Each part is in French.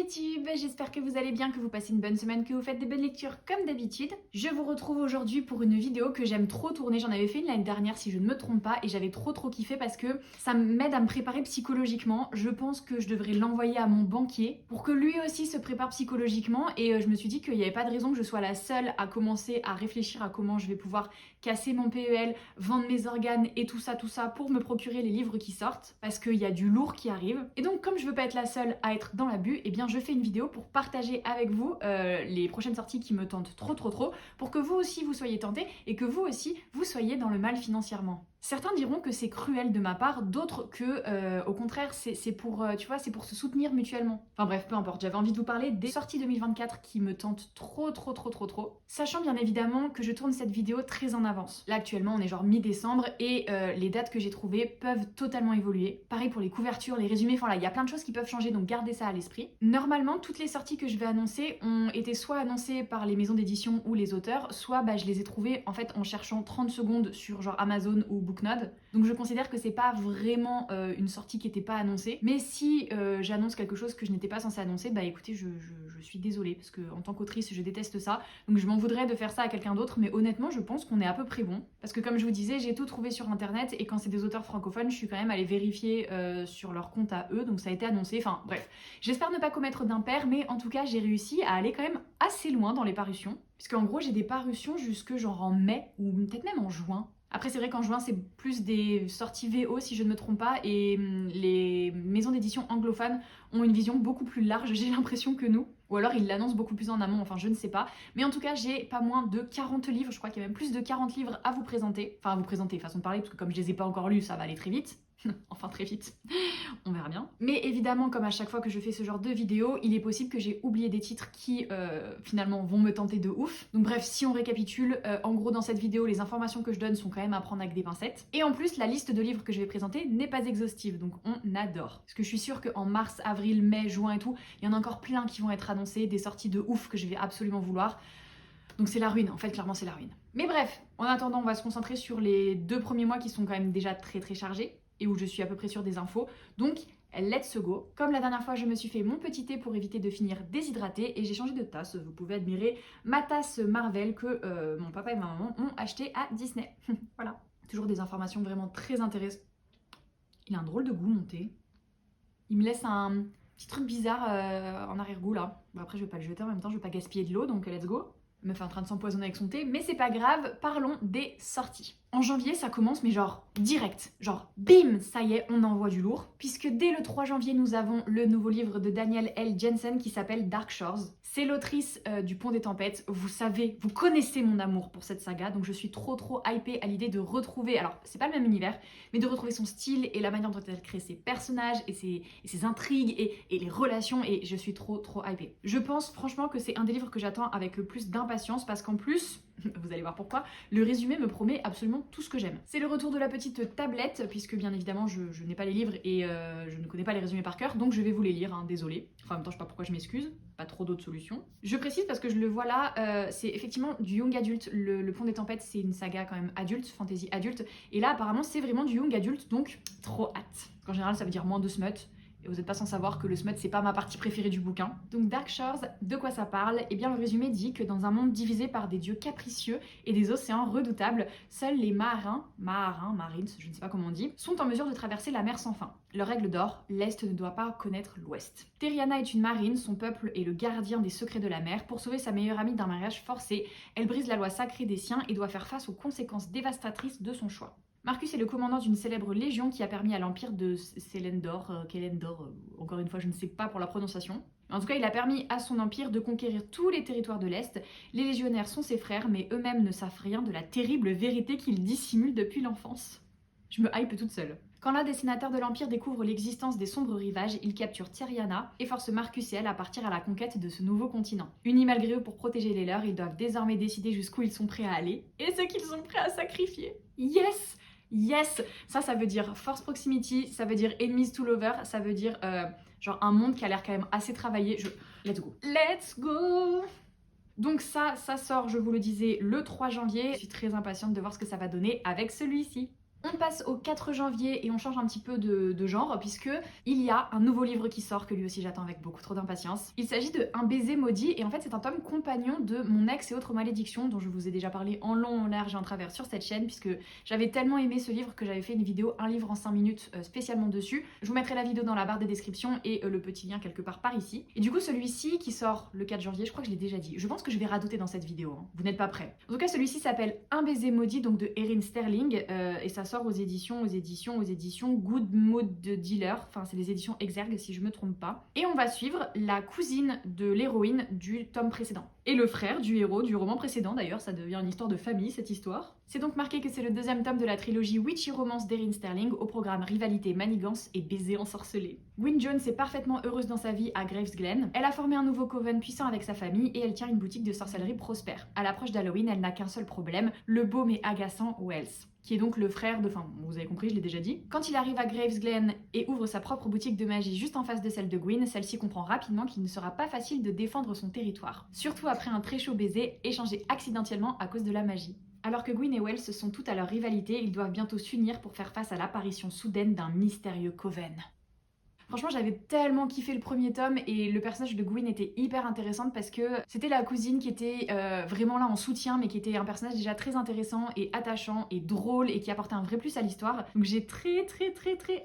YouTube, j'espère que vous allez bien, que vous passez une bonne semaine, que vous faites des bonnes lectures comme d'habitude. Je vous retrouve aujourd'hui pour une vidéo que j'aime trop tourner, j'en avais fait une l'année dernière si je ne me trompe pas et j'avais trop kiffé parce que ça m'aide à me préparer psychologiquement. Je pense que je devrais l'envoyer à mon banquier pour que lui aussi se prépare psychologiquement et je me suis dit qu'il n'y avait pas de raison que je sois la seule à commencer à réfléchir à comment je vais pouvoir casser mon PEL, vendre mes organes et tout ça pour me procurer les livres qui sortent parce qu'il y a du lourd qui arrive. Et donc comme je veux pas être la seule à être dans l'abus, et bien je fais une vidéo pour partager avec vous les prochaines sorties qui me tentent trop pour que vous aussi vous soyez tentés et que vous aussi vous soyez dans le mal financièrement. Certains diront que c'est cruel de ma part, d'autres que au contraire c'est pour tu vois, c'est pour se soutenir mutuellement. Enfin bref, peu importe, j'avais envie de vous parler des sorties 2024 qui me tentent trop. Sachant bien évidemment que je tourne cette vidéo très en avance. Là actuellement on est genre mi-décembre et les dates que j'ai trouvées peuvent totalement évoluer. Pareil pour les couvertures, les résumés, enfin là il y a plein de choses qui peuvent changer, donc gardez ça à l'esprit. Normalement toutes les sorties que je vais annoncer ont été soit annoncées par les maisons d'édition ou les auteurs, soit je les ai trouvées en fait en cherchant 30 secondes sur genre Amazon ou Booknode. Donc je considère que c'est pas vraiment une sortie qui n'était pas annoncée. Mais si j'annonce quelque chose que je n'étais pas censée annoncer, écoutez, je suis désolée parce que en tant qu'autrice je déteste ça. Donc je m'en voudrais de faire ça à quelqu'un d'autre, mais honnêtement je pense qu'on est à peu près bon. Parce que comme je vous disais, j'ai tout trouvé sur internet et quand c'est des auteurs francophones, je suis quand même allée vérifier sur leur compte à eux, donc ça a été annoncé. Enfin bref, j'espère ne pas commettre d'impair, mais en tout cas j'ai réussi à aller quand même assez loin dans les parutions. Puisqu'en gros j'ai des parutions jusque genre en mai ou peut-être même en juin. Après c'est vrai qu'en juin c'est plus des sorties VO si je ne me trompe pas et les maisons d'édition anglophones ont une vision beaucoup plus large, j'ai l'impression, que nous. Ou alors ils l'annoncent beaucoup plus en amont, enfin je ne sais pas. Mais en tout cas j'ai pas moins de 40 livres, je crois qu'il y a même plus de 40 livres à vous présenter. Enfin à vous présenter, façon de parler, parce que comme je les ai pas encore lus ça va aller très vite. Enfin très vite, on verra bien. Mais évidemment, comme à chaque fois que je fais ce genre de vidéo, il est possible que j'ai oublié des titres qui finalement vont me tenter de ouf. Donc bref, si on récapitule, en gros dans cette vidéo, les informations que je donne sont quand même à prendre avec des pincettes. Et en plus, la liste de livres que je vais présenter n'est pas exhaustive, donc on adore. Parce que je suis sûre qu'en mars, avril, mai, juin et tout, il y en a encore plein qui vont être annoncés, des sorties de ouf que je vais absolument vouloir. Donc c'est la ruine, en fait clairement c'est la ruine. Mais bref, en attendant on va se concentrer sur les 2 premiers mois qui sont quand même déjà très chargés et où je suis à peu près sûre des infos. Donc let's go. Comme la dernière fois je me suis fait mon petit thé pour éviter de finir déshydratée et j'ai changé de tasse. Vous pouvez admirer ma tasse Marvel que mon papa et ma maman ont acheté à Disney. Voilà, toujours des informations vraiment très intéressantes. Il a un drôle de goût mon thé. Il me laisse un petit truc bizarre en arrière-goût là. Bon, après je vais pas le jeter en même temps, je vais pas gaspiller de l'eau donc let's go. Meuf est en train de s'empoisonner avec son thé, mais c'est pas grave, parlons des sorties. En janvier, ça commence, mais genre direct, genre bim, ça y est, on envoie du lourd. Puisque dès le 3 janvier, nous avons le nouveau livre de Danielle L. Jensen qui s'appelle Dark Shores. C'est l'autrice du Pont des Tempêtes. Vous savez, vous connaissez mon amour pour cette saga, donc je suis trop hypée à l'idée de retrouver, alors c'est pas le même univers, mais de retrouver son style et la manière dont elle crée ses personnages et ses intrigues et les relations, et je suis trop hypée. Je pense franchement que c'est un des livres que j'attends avec le plus d'impatience parce qu'en plus, vous allez voir pourquoi, le résumé me promet absolument tout ce que j'aime. C'est le retour de la petite tablette, puisque bien évidemment je n'ai pas les livres et je ne connais pas les résumés par cœur, donc je vais vous les lire, hein, désolée. Enfin en même temps je sais pas pourquoi je m'excuse, pas trop d'autres solutions. Je précise parce que je le vois là, c'est effectivement du young adulte, le Pont des Tempêtes c'est une saga quand même adulte, fantasy adulte, et là apparemment c'est vraiment du young adulte, donc trop hâte. En général ça veut dire moins de smut. Et vous n'êtes pas sans savoir que le smut c'est pas ma partie préférée du bouquin. Donc Dark Shores, de quoi ça parle? Eh bien le résumé dit que dans un monde divisé par des dieux capricieux et des océans redoutables, seuls les marines, je ne sais pas comment on dit, sont en mesure de traverser la mer sans fin. Leur règle d'or, l'Est ne doit pas connaître l'Ouest. Terriana est une marine, son peuple est le gardien des secrets de la mer. Pour sauver sa meilleure amie d'un mariage forcé, elle brise la loi sacrée des siens et doit faire face aux conséquences dévastatrices de son choix. Marcus est le commandant d'une célèbre légion qui a permis à l'empire de Célendor, encore une fois je ne sais pas pour la prononciation. En tout cas il a permis à son empire de conquérir tous les territoires de l'Est. Les légionnaires sont ses frères mais eux-mêmes ne savent rien de la terrible vérité qu'ils dissimulent depuis l'enfance. Je me hype toute seule. Quand l'un des sénateurs de l'Empire découvre l'existence des sombres rivages, il capture Terriana et force Marcus et elle à partir à la conquête de ce nouveau continent. Unis malgré eux pour protéger les leurs, ils doivent désormais décider jusqu'où ils sont prêts à aller et ce qu'ils sont prêts à sacrifier. Yes! Yes! Ça veut dire force proximity, ça veut dire enemies to lovers, ça veut dire genre un monde qui a l'air quand même assez travaillé. Let's go! Let's go! Donc ça sort, je vous le disais, le 3 janvier. Je suis très impatiente de voir ce que ça va donner avec celui-ci. On passe au 4 janvier et on change un petit peu de genre puisque il y a un nouveau livre qui sort que lui aussi j'attends avec beaucoup trop d'impatience. Il s'agit de Un baiser maudit et en fait c'est un tome compagnon de Mon ex et autres malédictions dont je vous ai déjà parlé en long, en large et en travers sur cette chaîne puisque j'avais tellement aimé ce livre que j'avais fait une vidéo un livre en 5 minutes spécialement dessus. Je vous mettrai la vidéo dans la barre des descriptions et le petit lien quelque part par ici. Et du coup celui-ci qui sort le 4 janvier, je crois que je l'ai déjà dit. Je pense que je vais radoter dans cette vidéo, hein. Vous n'êtes pas prêts. En tout cas celui-ci s'appelle Un baiser maudit donc de Erin Sterling et ça sort aux éditions Good Mood Dealer, enfin c'est les éditions Exergue si je me trompe pas. Et on va suivre la cousine de l'héroïne du tome précédent. Et le frère du héros du roman précédent d'ailleurs, ça devient une histoire de famille cette histoire. C'est donc marqué que c'est le deuxième tome de la trilogie Witchy Romance d'Erin Sterling au programme rivalité, manigance et baiser ensorcelé. Gwyn Jones est parfaitement heureuse dans sa vie à Gravesglen. Elle a formé un nouveau coven puissant avec sa famille et elle tient une boutique de sorcellerie prospère. À l'approche d'Halloween, elle n'a qu'un seul problème, le beau mais agaçant Wells, qui est donc le frère de... Enfin, vous avez compris, je l'ai déjà dit. Quand il arrive à Gravesglen et ouvre sa propre boutique de magie juste en face de celle de Gwyn, celle-ci comprend rapidement qu'il ne sera pas facile de défendre son territoire. Surtout après un très chaud baiser échangé accidentellement à cause de la magie. Alors que Gwyn et Wells sont toutes à leur rivalité, ils doivent bientôt s'unir pour faire face à l'apparition soudaine d'un mystérieux coven. Franchement, j'avais tellement kiffé le premier tome et le personnage de Gwyn était hyper intéressante parce que c'était la cousine qui était vraiment là en soutien mais qui était un personnage déjà très intéressant et attachant et drôle et qui apportait un vrai plus à l'histoire. Donc j'ai très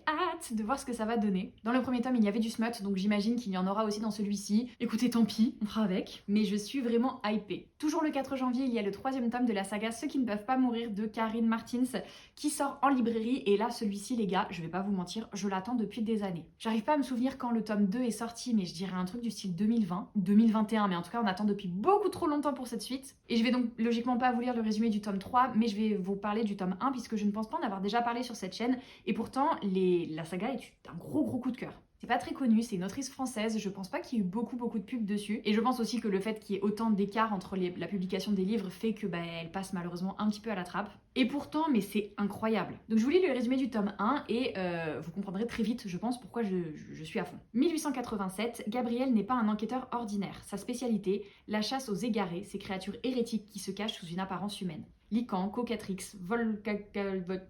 hâte de voir ce que ça va donner. Dans le premier tome, il y avait du smut donc j'imagine qu'il y en aura aussi dans celui-ci. Écoutez, tant pis, on fera avec. Mais je suis vraiment hypée. Toujours le 4 janvier, il y a le troisième tome de la saga Ceux qui ne peuvent pas mourir de Karine Martins qui sort en librairie et là celui-ci les gars, je vais pas vous mentir, je l'attends depuis des années. J'arrive pas à me souvenir quand le tome 2 est sorti, mais je dirais un truc du style 2020 ou 2021, mais en tout cas on attend depuis beaucoup trop longtemps pour cette suite. Et je vais donc logiquement pas vous lire le résumé du tome 3, mais je vais vous parler du tome 1 puisque je ne pense pas en avoir déjà parlé sur cette chaîne, et pourtant la saga est un gros coup de cœur. C'est pas très connu, c'est une autrice française, je pense pas qu'il y ait eu beaucoup de pubs dessus. Et je pense aussi que le fait qu'il y ait autant d'écart entre la publication des livres fait que elle passe malheureusement un petit peu à la trappe. Et pourtant, mais c'est incroyable. Donc je vous lis le résumé du tome 1 et vous comprendrez très vite, je pense, pourquoi je suis à fond. 1887, Gabriel n'est pas un enquêteur ordinaire. Sa spécialité, la chasse aux égarés, ces créatures hérétiques qui se cachent sous une apparence humaine. Lycan, Cocatrix,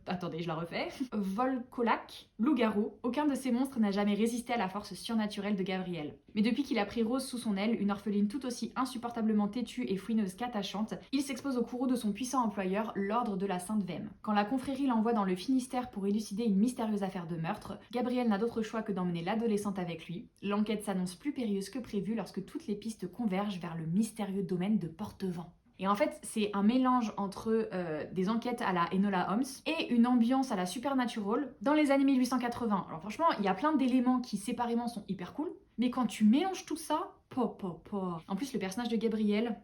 attendez, je la refais. Volcolac, loup-garou, aucun de ces monstres n'a jamais résisté à la force surnaturelle de Gabriel. Mais depuis qu'il a pris Rose sous son aile, une orpheline tout aussi insupportablement têtue et fouineuse qu'attachante, il s'expose au courroux de son puissant employeur, l'ordre de la Sainte Vême. Quand la confrérie l'envoie dans le Finistère pour élucider une mystérieuse affaire de meurtre, Gabriel n'a d'autre choix que d'emmener l'adolescente avec lui. L'enquête s'annonce plus périlleuse que prévu lorsque toutes les pistes convergent vers le mystérieux domaine de Portevent. Et en fait, c'est un mélange entre des enquêtes à la Enola Holmes et une ambiance à la Supernatural dans les années 1880. Alors franchement, il y a plein d'éléments qui séparément sont hyper cool, mais quand tu mélanges tout ça, En plus, le personnage de Gabriel,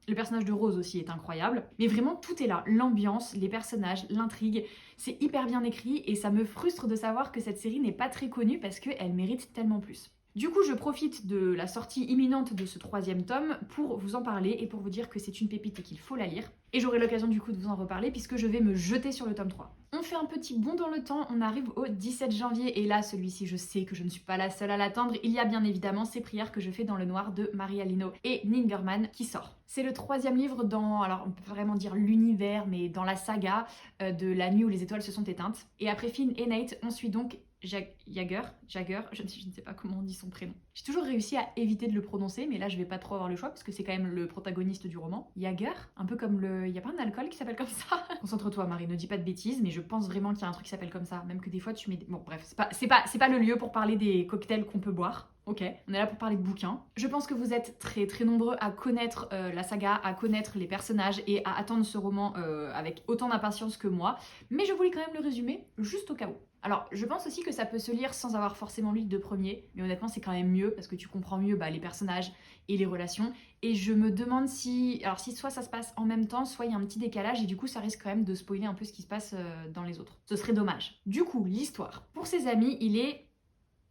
le personnage de Rose aussi est incroyable, mais vraiment tout est là. L'ambiance, les personnages, l'intrigue, c'est hyper bien écrit et ça me frustre de savoir que cette série n'est pas très connue parce qu'elle mérite tellement plus. Du coup, je profite de la sortie imminente de ce troisième tome pour vous en parler et pour vous dire que c'est une pépite et qu'il faut la lire. Et j'aurai l'occasion du coup de vous en reparler puisque je vais me jeter sur le tome 3. On fait un petit bond dans le temps, on arrive au 17 janvier et là, celui-ci, je sais que je ne suis pas la seule à l'attendre. Il y a bien évidemment Ces prières que je fais dans le noir de Maria Lino et Ningerman qui sort. C'est le troisième livre dans, alors on peut vraiment dire l'univers, mais dans la saga de La nuit où les étoiles se sont éteintes. Et après Finn et Nate, on suit donc Jagger, je ne sais pas comment on dit son prénom. J'ai toujours réussi à éviter de le prononcer, mais là je vais pas trop avoir le choix parce que c'est quand même le protagoniste du roman. Jagger, un peu comme il y a pas un alcool qui s'appelle comme ça. Concentre-toi Marie, ne dis pas de bêtises, mais je pense vraiment qu'il y a un truc qui s'appelle comme ça, même que des fois tu mets... Bon bref, c'est pas le lieu pour parler des cocktails qu'on peut boire. Ok, on est là pour parler de bouquins. Je pense que vous êtes très nombreux à connaître la saga, à connaître les personnages et à attendre ce roman avec autant d'impatience que moi, mais je voulais quand même le résumer juste au cas où. Alors, je pense aussi que ça peut se lire sans avoir forcément lu les deux premiers, mais honnêtement, c'est quand même mieux parce que tu comprends mieux les personnages et les relations. Et je me demande si soit ça se passe en même temps, soit il y a un petit décalage et du coup, ça risque quand même de spoiler un peu ce qui se passe dans les autres. Ce serait dommage. Du coup, l'histoire. Pour ses amis, il est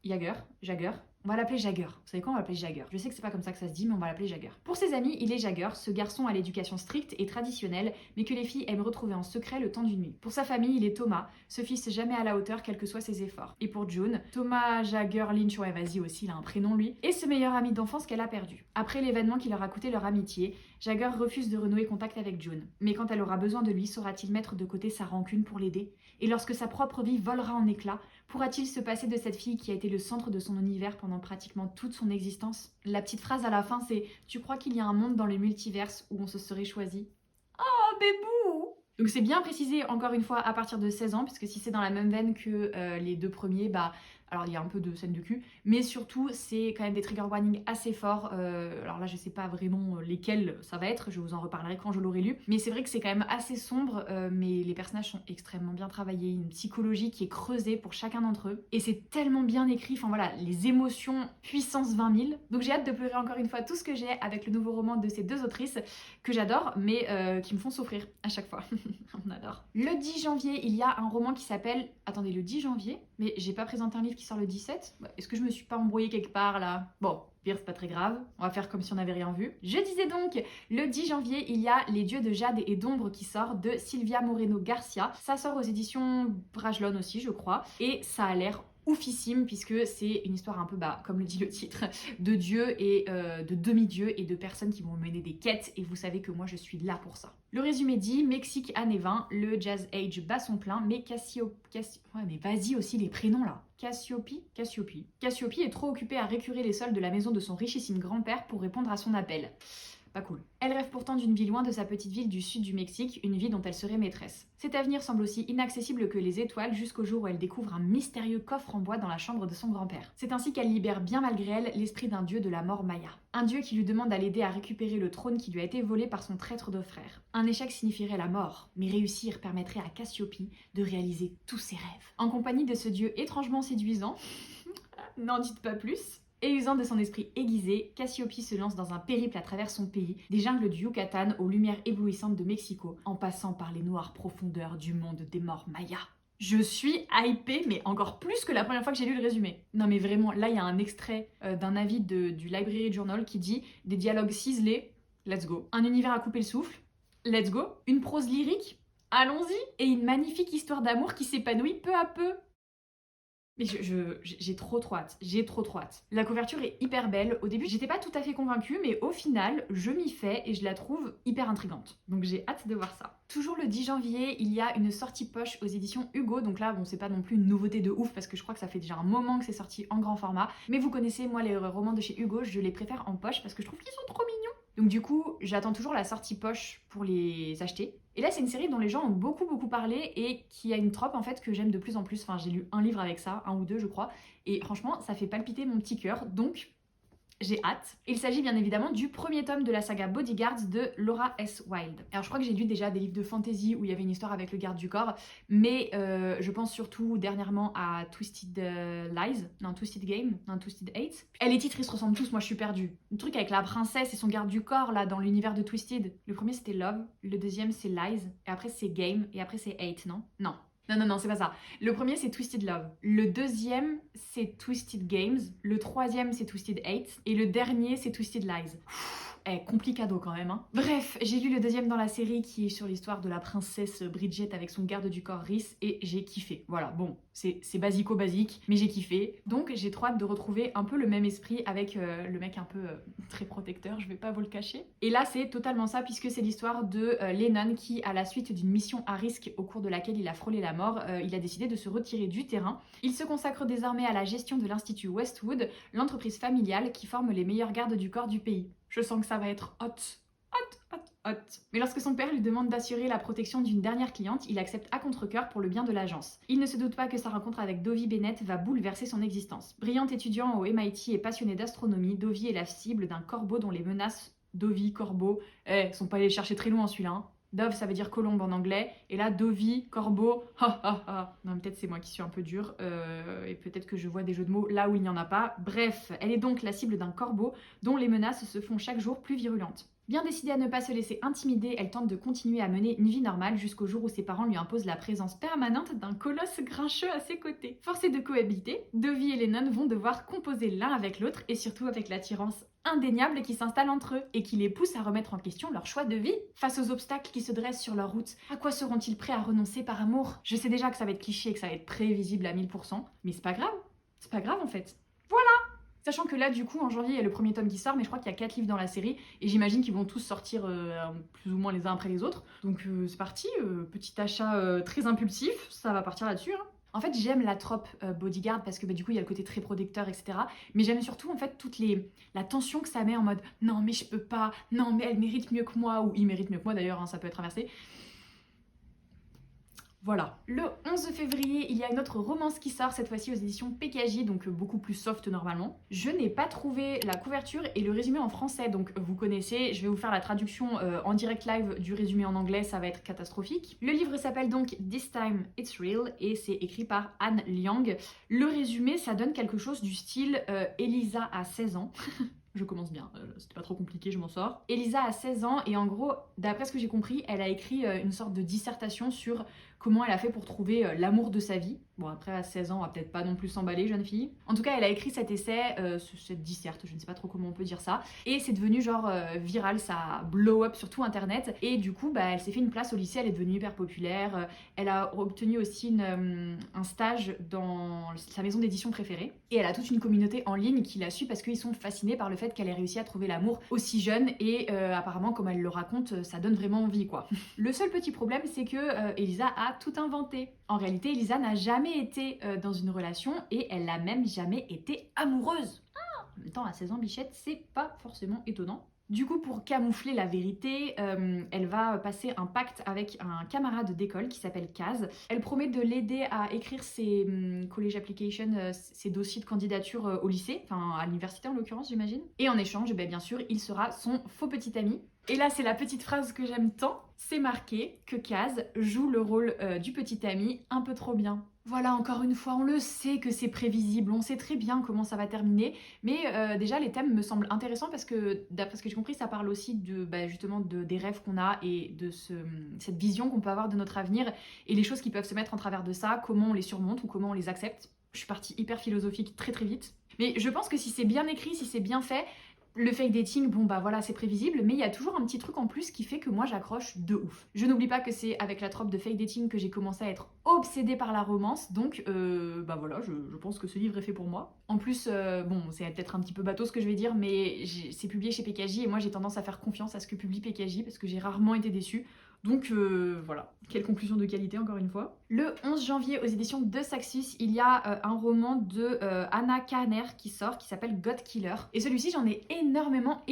Jagger, On va l'appeler Jagger. Vous savez quoi, on va l'appeler Jagger. Je sais que c'est pas comme ça que ça se dit, mais on va l'appeler Jagger. Pour ses amis, il est Jagger, ce garçon à l'éducation stricte et traditionnelle, mais que les filles aiment retrouver en secret le temps d'une nuit. Pour sa famille, il est Thomas, ce fils jamais à la hauteur quels que soient ses efforts. Et pour June, Thomas Jagger Lynch, ouais vas-y aussi, il a un prénom lui, et ce meilleur ami d'enfance qu'elle a perdu. Après l'événement qui leur a coûté leur amitié, Jagger refuse de renouer contact avec June. Mais quand elle aura besoin de lui, saura-t-il mettre de côté sa rancune pour l'aider? Et lorsque sa propre vie volera en éclats, pourra-t-il se passer de cette fille qui a été le centre de son univers pendant pratiquement toute son existence? La petite phrase à la fin, c'est « Tu crois qu'il y a un monde dans le multiverse où on se serait choisi ?» Oh, bébou! Donc c'est bien précisé, encore une fois, à partir de 16 ans, puisque si c'est dans la même veine que les deux premiers, bah... Alors il y a un peu de scène de cul, mais surtout c'est quand même des trigger warnings assez forts. Alors là je sais pas vraiment lesquels ça va être, je vous en reparlerai quand je l'aurai lu. Mais c'est vrai que c'est quand même assez sombre, mais les personnages sont extrêmement bien travaillés, une psychologie qui est creusée pour chacun d'entre eux. Et c'est tellement bien écrit, enfin voilà, les émotions puissance 20 000. Donc j'ai hâte de pleurer encore une fois tout ce que j'ai avec le nouveau roman de ces deux autrices que j'adore, mais qui me font souffrir à chaque fois. On adore. Le 10 janvier, il y a un roman qui s'appelle... Attendez, le 10 janvier? Mais j'ai pas présenté un livre qui sort le 17. Est-ce que je me suis pas embrouillée quelque part là? Bon, pire, c'est pas très grave. On va faire comme si on n'avait rien vu. Je disais donc, le 10 janvier, il y a Les Dieux de Jade et d'Ombre qui sort de Silvia Moreno Garcia. Ça sort aux éditions Brajlon aussi, je crois. Et ça a l'air oufissime puisque c'est une histoire un peu, comme le dit le titre, de dieux et de demi-dieux et de personnes qui vont mener des quêtes et vous savez que moi je suis là pour ça. Le résumé dit, Mexique années 20, le Jazz Age bat son plein, mais ouais mais vas-y aussi les prénoms là. Cassiope est trop occupée à récurer les sols de la maison de son richissime grand-père pour répondre à son appel. Pas cool. Elle rêve pourtant d'une vie loin de sa petite ville du sud du Mexique, une vie dont elle serait maîtresse. Cet avenir semble aussi inaccessible que les étoiles jusqu'au jour où elle découvre un mystérieux coffre en bois dans la chambre de son grand-père. C'est ainsi qu'elle libère bien malgré elle l'esprit d'un dieu de la mort maya. Un dieu qui lui demande à l'aider à récupérer le trône qui lui a été volé par son traître de frère. Un échec signifierait la mort, mais réussir permettrait à Cassiope de réaliser tous ses rêves. En compagnie de ce dieu étrangement séduisant, n'en dites pas plus. Et usant de son esprit aiguisé, Cassiope se lance dans un périple à travers son pays, des jungles du Yucatan aux lumières éblouissantes de Mexico, en passant par les noires profondeurs du monde des morts mayas. Je suis hypée, mais encore plus que la première fois que j'ai lu le résumé. Non mais vraiment, là il y a un extrait d'un avis du Library Journal qui dit « Des dialogues ciselés, let's go. Un univers à couper le souffle, let's go. Une prose lyrique, allons-y. Et une magnifique histoire d'amour qui s'épanouit peu à peu. » Mais j'ai trop hâte, La couverture est hyper belle. Au début, j'étais pas tout à fait convaincue, mais au final, je m'y fais et je la trouve hyper intrigante. Donc j'ai hâte de voir ça. Toujours le 10 janvier, il y a une sortie poche aux éditions Hugo. Donc là, bon, c'est pas non plus une nouveauté de ouf parce que je crois que ça fait déjà un moment que c'est sorti en grand format. Mais vous connaissez, moi, les romans de chez Hugo, je les préfère en poche parce que je trouve qu'ils sont trop mignons. Donc du coup, j'attends toujours la sortie poche pour les acheter. Et là, c'est une série dont les gens ont beaucoup parlé et qui a une trope en fait que j'aime de plus en plus. Enfin, j'ai lu un livre avec ça, un ou deux je crois. Et franchement, ça fait palpiter mon petit cœur. Donc, j'ai hâte. Il s'agit bien évidemment du premier tome de la saga Bodyguards de Laura S. Wilde. Alors je crois que j'ai lu déjà des livres de fantasy où il y avait une histoire avec le garde du corps, mais je pense surtout dernièrement à Twisted Twisted 8. Les titres ils se ressemblent tous, moi je suis perdue. Le truc avec la princesse et son garde du corps là dans l'univers de Twisted. Le premier c'était Love, le deuxième c'est Lies, et après c'est Game, et après c'est 8, non? Non, c'est pas ça. Le premier, c'est Twisted Love. Le deuxième, c'est Twisted Games. Le troisième, c'est Twisted 8. Et le dernier, c'est Twisted Lies. Complicado quand même, hein. Bref, j'ai lu le deuxième dans la série qui est sur l'histoire de la princesse Bridget avec son garde du corps Rhys et j'ai kiffé. Voilà, bon, c'est basico-basique, mais j'ai kiffé. Donc j'ai trop hâte de retrouver un peu le même esprit avec le mec un peu très protecteur, je vais pas vous le cacher. Et là, c'est totalement ça puisque c'est l'histoire de Lennon qui, à la suite d'une mission à risque au cours de laquelle il a frôlé la mort, il a décidé de se retirer du terrain. Il se consacre désormais à la gestion de l'Institut Westwood, l'entreprise familiale qui forme les meilleurs gardes du corps du pays. Je sens que ça va être hot. Mais lorsque son père lui demande d'assurer la protection d'une dernière cliente, il accepte à contre-cœur pour le bien de l'agence. Il ne se doute pas que sa rencontre avec Dovie Bennett va bouleverser son existence. Brillant étudiant au MIT et passionné d'astronomie, Dovie est la cible d'un corbeau dont les menaces... Dovie, corbeau... sont pas allés chercher très loin celui-là, hein. Dove, ça veut dire colombe en anglais. Et là, Dovie, corbeau, Non, peut-être c'est moi qui suis un peu dure. Et peut-être que je vois des jeux de mots là où il n'y en a pas. Bref, elle est donc la cible d'un corbeau dont les menaces se font chaque jour plus virulentes. Bien décidée à ne pas se laisser intimider, elle tente de continuer à mener une vie normale jusqu'au jour où ses parents lui imposent la présence permanente d'un colosse grincheux à ses côtés. Forcés de cohabiter, Dovie et Lennon vont devoir composer l'un avec l'autre et surtout avec l'attirance indéniable qui s'installe entre eux et qui les pousse à remettre en question leur choix de vie. Face aux obstacles qui se dressent sur leur route, à quoi seront-ils prêts à renoncer par amour? Je sais déjà que ça va être cliché et que ça va être prévisible à 1000%, mais c'est pas grave. C'est pas grave en fait. Voilà! Sachant que là, du coup, en janvier, il y a le premier tome qui sort, mais je crois qu'il y a 4 livres dans la série, et j'imagine qu'ils vont tous sortir plus ou moins les uns après les autres. Donc c'est parti, petit achat très impulsif, ça va partir là-dessus. Hein. En fait, j'aime la trope bodyguard parce que du coup, il y a le côté très protecteur, etc. Mais j'aime surtout, en fait, la tension que ça met en mode « Non, mais je peux pas, non, mais elle mérite mieux que moi », ou « Il mérite mieux que moi » d'ailleurs, hein, ça peut être inversé. Voilà. Le 11 février, il y a une autre romance qui sort, cette fois-ci aux éditions PKJ, donc beaucoup plus soft normalement. Je n'ai pas trouvé la couverture et le résumé en français, donc vous connaissez, je vais vous faire la traduction en direct live du résumé en anglais, ça va être catastrophique. Le livre s'appelle donc This Time It's Real et c'est écrit par Anne Liang. Le résumé, ça donne quelque chose du style Elisa a 16 ans. Je commence bien, c'était pas trop compliqué, je m'en sors. Elisa a 16 ans et en gros, d'après ce que j'ai compris, elle a écrit une sorte de dissertation sur comment elle a fait pour trouver l'amour de sa vie. Bon, après, à 16 ans, on va peut-être pas non plus s'emballer, jeune fille. En tout cas, elle a écrit cet essai, cette disserte, je ne sais pas trop comment on peut dire ça. Et c'est devenu genre viral, ça a blow up sur tout internet. Et du coup, elle s'est fait une place au lycée, elle est devenue hyper populaire. Elle a obtenu aussi un stage dans sa maison d'édition préférée. Et elle a toute une communauté en ligne qui la suit parce qu'ils sont fascinés par le fait qu'elle ait réussi à trouver l'amour aussi jeune. Et apparemment, comme elle le raconte, ça donne vraiment envie, quoi. Le seul petit problème, c'est que Elisa a tout inventé. En réalité, Elisa n'a jamais été dans une relation et elle n'a même jamais été amoureuse. En même temps, à 16 ans, bichette, c'est pas forcément étonnant. Du coup, pour camoufler la vérité, elle va passer un pacte avec un camarade d'école qui s'appelle Kaz. Elle promet de l'aider à écrire ses college applications, ses dossiers de candidature au lycée, enfin à l'université en l'occurrence, j'imagine. Et en échange, bien sûr, il sera son faux petit ami. Et là, c'est la petite phrase que j'aime tant. C'est marqué que Kaz joue le rôle du petit ami un peu trop bien. Voilà, encore une fois, on le sait que c'est prévisible, on sait très bien comment ça va terminer, mais déjà les thèmes me semblent intéressants parce que, d'après ce que j'ai compris, ça parle aussi justement des rêves qu'on a et de cette vision qu'on peut avoir de notre avenir et les choses qui peuvent se mettre en travers de ça, comment on les surmonte ou comment on les accepte. Je suis partie hyper philosophique très très vite. Mais je pense que si c'est bien écrit, si c'est bien fait, le fake dating, voilà, c'est prévisible, mais il y a toujours un petit truc en plus qui fait que moi j'accroche de ouf. Je n'oublie pas que c'est avec la trope de fake dating que j'ai commencé à être obsédée par la romance, donc voilà, je pense que ce livre est fait pour moi. En plus, c'est peut-être un petit peu bateau ce que je vais dire, mais c'est publié chez PKJ et moi j'ai tendance à faire confiance à ce que publie PKJ parce que j'ai rarement été déçue. Donc voilà, quelle conclusion de qualité encore une fois. Le 11 janvier aux éditions de Saxus, il y a un roman de Anna Kahner qui sort, qui s'appelle God Killer. Et celui-ci, j'en ai énormément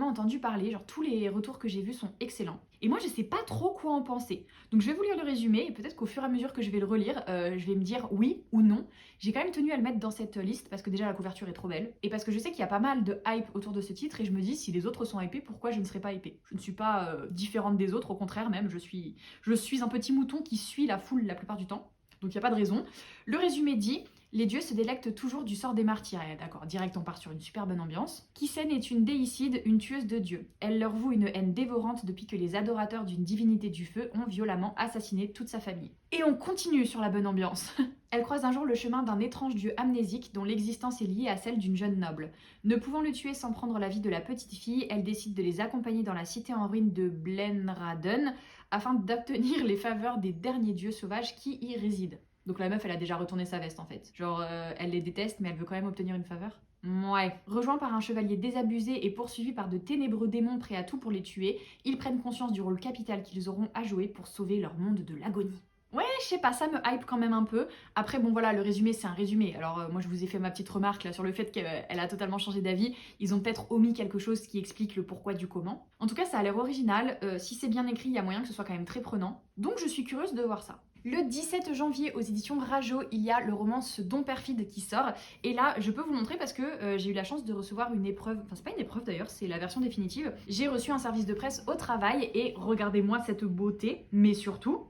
entendu parler, genre tous les retours que j'ai vus sont excellents. Et moi, je sais pas trop quoi en penser. Donc je vais vous lire le résumé et peut-être qu'au fur et à mesure que je vais le relire, je vais me dire oui ou non. J'ai quand même tenu à le mettre dans cette liste parce que déjà la couverture est trop belle et parce que je sais qu'il y a pas mal de hype autour de ce titre et je me dis si les autres sont hypés, pourquoi je ne serais pas hypée? Je ne suis pas différente des autres, au contraire même, je suis un petit mouton qui suit la foule la plupart du temps. Donc il n'y a pas de raison. Le résumé dit: les dieux se délectent toujours du sort des martyrs. D'accord, direct on part sur une super bonne ambiance. Kisen est une déicide, une tueuse de dieux. Elle leur voue une haine dévorante depuis que les adorateurs d'une divinité du feu ont violemment assassiné toute sa famille. Et on continue sur la bonne ambiance. Elle croise un jour le chemin d'un étrange dieu amnésique dont l'existence est liée à celle d'une jeune noble. Ne pouvant le tuer sans prendre la vie de la petite fille, elle décide de les accompagner dans la cité en ruine de Blenraden afin d'obtenir les faveurs des derniers dieux sauvages qui y résident. Donc la meuf, elle a déjà retourné sa veste en fait. Genre, elle les déteste, mais elle veut quand même obtenir une faveur. Ouais. Rejoint par un chevalier désabusé et poursuivi par de ténébreux démons prêts à tout pour les tuer, ils prennent conscience du rôle capital qu'ils auront à jouer pour sauver leur monde de l'agonie. Ouais, je sais pas, ça me hype quand même un peu. Après, voilà, le résumé, c'est un résumé. Alors, moi, je vous ai fait ma petite remarque là sur le fait qu'elle a totalement changé d'avis. Ils ont peut-être omis quelque chose qui explique le pourquoi du comment. En tout cas, ça a l'air original. Si c'est bien écrit, il y a moyen que ce soit quand même très prenant. Donc, je suis curieuse de voir ça. Le 17 janvier aux éditions Rajo, il y a le roman Ce don perfide qui sort. Et là, je peux vous montrer parce que j'ai eu la chance de recevoir une épreuve. Enfin, c'est pas une épreuve d'ailleurs, c'est la version définitive. J'ai reçu un service de presse au travail et regardez-moi cette beauté. Mais surtout,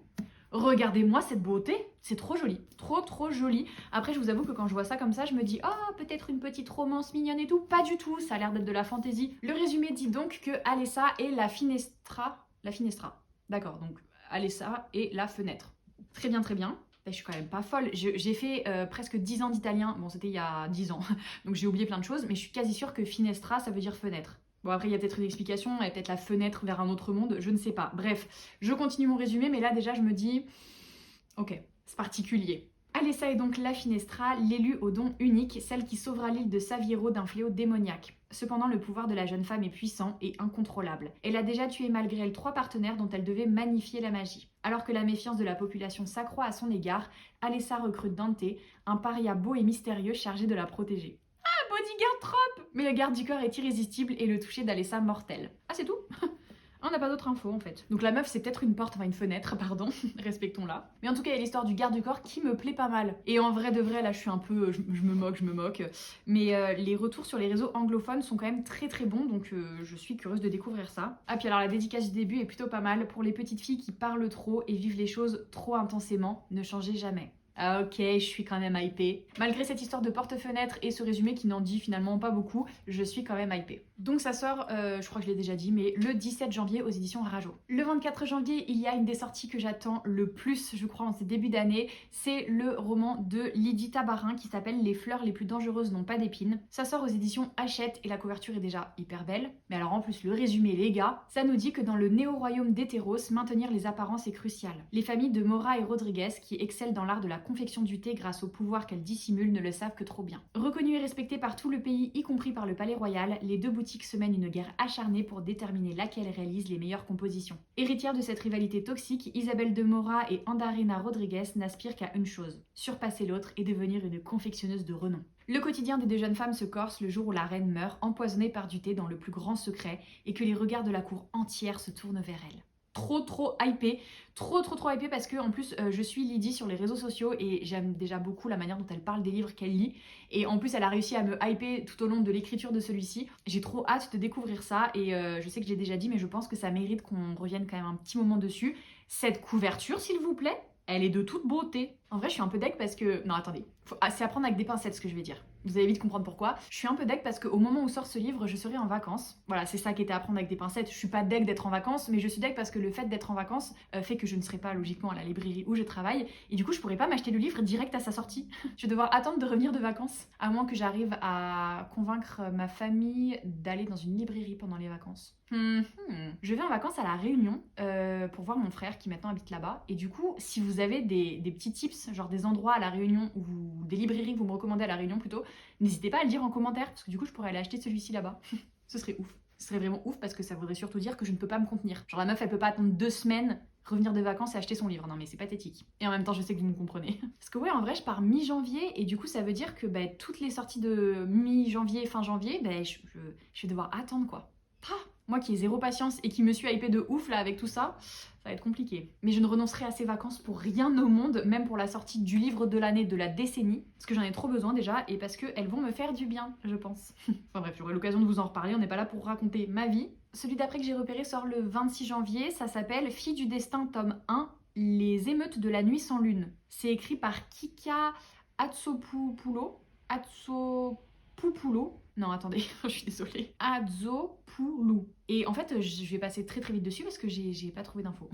regardez-moi cette beauté, c'est trop trop joli. Après je vous avoue que quand je vois ça comme ça, je me dis oh peut-être une petite romance mignonne et tout. Pas du tout, ça a l'air d'être de la fantaisie. Le résumé dit donc que Alessa est la finestra. La finestra. D'accord, donc Alessa est la fenêtre. Très bien, très bien. Je suis quand même pas folle. J'ai fait presque 10 ans d'italien. Bon, c'était il y a 10 ans, donc j'ai oublié plein de choses, mais je suis quasi sûre que finestra, ça veut dire fenêtre. Bon, après, il y a peut-être une explication, il y a peut-être la fenêtre vers un autre monde, je ne sais pas. Bref, je continue mon résumé, mais là, déjà, je me dis... Ok, c'est particulier. Alessa est donc la Finestra, l'élue au don unique, celle qui sauvera l'île de Saviero d'un fléau démoniaque. Cependant, le pouvoir de la jeune femme est puissant et incontrôlable. Elle a déjà tué malgré elle 3 partenaires dont elle devait magnifier la magie. Alors que la méfiance de la population s'accroît à son égard, Alessa recrute Dante, un paria beau et mystérieux chargé de la protéger. Ah, bodyguard trop! Mais le garde du corps est irrésistible et le toucher d'Alessa mortel. Ah, c'est tout? On n'a pas d'autres infos en fait. Donc la meuf c'est peut-être une porte, enfin une fenêtre, pardon, respectons-la. Mais en tout cas il y a l'histoire du garde du corps qui me plaît pas mal. Et en vrai de vrai là je suis un peu, je me moque. Mais les retours sur les réseaux anglophones sont quand même très bons, donc je suis curieuse de découvrir ça. Ah puis alors la dédicace du début est plutôt pas mal. Pour les petites filles qui parlent trop et vivent les choses trop intensément, ne changez jamais. Ah ok, je suis quand même hypée. Malgré cette histoire de porte-fenêtre et ce résumé qui n'en dit finalement pas beaucoup, je suis quand même hypée. Donc ça sort, je crois que je l'ai déjà dit, mais le 17 janvier aux éditions Rajo. Le 24 janvier, il y a une des sorties que j'attends le plus, je crois, en ces débuts d'année. C'est le roman de Lydie Tabarin qui s'appelle Les fleurs les plus dangereuses n'ont pas d'épines. Ça sort aux éditions Hachette et la couverture est déjà hyper belle. Mais alors en plus, le résumé, les gars, ça nous dit que dans le néo-royaume d'Hétéros, maintenir les apparences est crucial. Les familles de Mora et Rodriguez, qui excellent dans l'art de la confection du thé grâce au pouvoir qu'elles dissimulent, ne le savent que trop bien. Reconnus et respectés par tout le pays, y compris par le Palais Royal, les deux boutiques se mènent une guerre acharnée pour déterminer laquelle réalise les meilleures compositions. Héritière de cette rivalité toxique, Isabelle de Mora et Andarena Rodriguez n'aspirent qu'à une chose, surpasser l'autre et devenir une confectionneuse de renom. Le quotidien des deux jeunes femmes se corse le jour où la reine meurt, empoisonnée par du thé dans le plus grand secret, et que les regards de la cour entière se tournent vers elle. Trop hypée, trop hypée parce que en plus je suis Lydie sur les réseaux sociaux et j'aime déjà beaucoup la manière dont elle parle des livres qu'elle lit et en plus elle a réussi à me hyper tout au long de l'écriture de celui-ci. J'ai trop hâte de découvrir ça et je sais que j'ai déjà dit mais je pense que ça mérite qu'on revienne quand même un petit moment dessus. Cette couverture s'il vous plaît, elle est de toute beauté. En vrai je suis un peu deg parce que... Non attendez, c'est à prendre avec des pincettes ce que je vais dire. Vous allez vite comprendre pourquoi. Je suis un peu deg parce qu'au moment où sort ce livre, je serai en vacances. Voilà, c'est ça qui était à prendre avec des pincettes. Je suis pas deg d'être en vacances, mais je suis deg parce que le fait d'être en vacances fait que je ne serai pas logiquement à la librairie où je travaille. Et du coup, je pourrais pas m'acheter le livre direct à sa sortie. Je vais devoir attendre de revenir de vacances. À moins que j'arrive à convaincre ma famille d'aller dans une librairie pendant les vacances. Je vais en vacances à La Réunion pour voir mon frère qui maintenant habite là-bas. Et du coup, si vous avez des petits tips, genre des endroits à La Réunion ou des librairies que vous me recommandez à La Réunion plutôt, n'hésitez pas à le dire en commentaire parce que du coup, je pourrais aller acheter celui-ci là-bas. Ce serait ouf. Ce serait vraiment ouf parce que ça voudrait surtout dire que je ne peux pas me contenir. Genre la meuf, elle peut pas attendre 2 semaines, revenir de vacances et acheter son livre. Non mais c'est pathétique. Et en même temps, je sais que vous me comprenez. Parce que ouais, en vrai, je pars mi-janvier et du coup, ça veut dire que toutes les sorties de mi-janvier, fin janvier, je vais devoir attendre quoi. Moi qui ai zéro patience et qui me suis hypée de ouf là avec tout ça, ça va être compliqué. Mais je ne renoncerai à ces vacances pour rien au monde, même pour la sortie du livre de l'année de la décennie, parce que j'en ai trop besoin déjà et parce qu'elles vont me faire du bien, je pense. Enfin bref, j'aurai l'occasion de vous en reparler, on n'est pas là pour raconter ma vie. Celui d'après que j'ai repéré sort le 26 janvier, ça s'appelle Fille du destin tome 1, Les émeutes de la nuit sans lune. C'est écrit par Kika Atsopoulo. Non, attendez, je suis désolée. Adzopoulou. Et en fait, je vais passer très vite dessus parce que j'ai pas trouvé d'infos.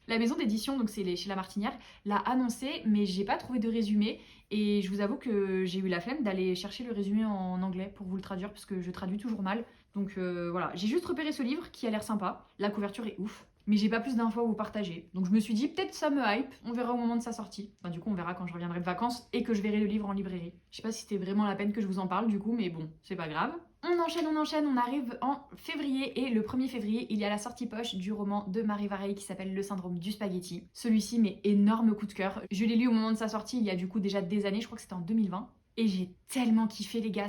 La maison d'édition, donc c'est chez La Martinière, l'a annoncé, mais j'ai pas trouvé de résumé. Et je vous avoue que j'ai eu la flemme d'aller chercher le résumé en anglais pour vous le traduire parce que je traduis toujours mal. Donc voilà, j'ai juste repéré ce livre qui a l'air sympa. La couverture est ouf. Mais j'ai pas plus d'infos à vous partager. Donc je me suis dit, peut-être ça me hype, on verra au moment de sa sortie. Enfin, du coup, on verra quand je reviendrai de vacances et que je verrai le livre en librairie. Je sais pas si c'était vraiment la peine que je vous en parle du coup, mais bon, c'est pas grave. On enchaîne, on arrive en février et le 1er février, il y a la sortie poche du roman de Marie Vareille qui s'appelle Le syndrome du spaghetti. Celui-ci, mais énorme coup de cœur. Je l'ai lu au moment de sa sortie, il y a du coup déjà des années, je crois que c'était en 2020. Et j'ai tellement kiffé les gars,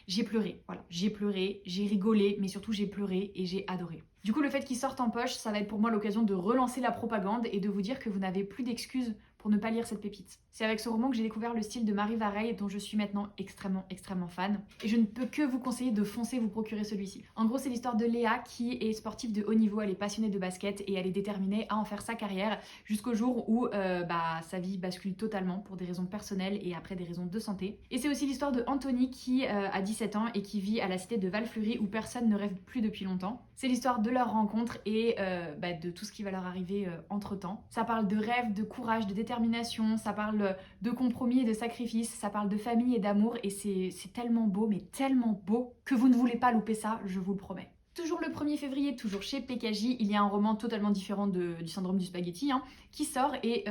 j'ai pleuré, voilà, j'ai pleuré, j'ai rigolé, mais surtout j'ai pleuré et j'ai adoré. Du coup le fait qu'il sorte en poche, ça va être pour moi l'occasion de relancer la propagande et de vous dire que vous n'avez plus d'excuses pour pour ne pas lire cette pépite. C'est avec ce roman que j'ai découvert le style de Marie Vareille dont je suis maintenant extrêmement fan. Et je ne peux que vous conseiller de foncer vous procurer celui-ci. En gros, c'est l'histoire de Léa qui est sportive de haut niveau, elle est passionnée de basket et elle est déterminée à en faire sa carrière jusqu'au jour où sa vie bascule totalement pour des raisons personnelles et après des raisons de santé. Et c'est aussi l'histoire de Anthony qui a 17 ans et qui vit à la cité de Val-Fleury où personne ne rêve plus depuis longtemps. C'est l'histoire de leur rencontre et de tout ce qui va leur arriver entre-temps. Ça parle de rêve, de courage, de détermination, ça parle de compromis et de sacrifice, ça parle de famille et d'amour et c'est tellement beau, mais tellement beau que vous ne voulez pas louper ça, je vous le promets. Toujours le 1er février, toujours chez PKJ, il y a un roman totalement différent du syndrome du spaghetti qui sort et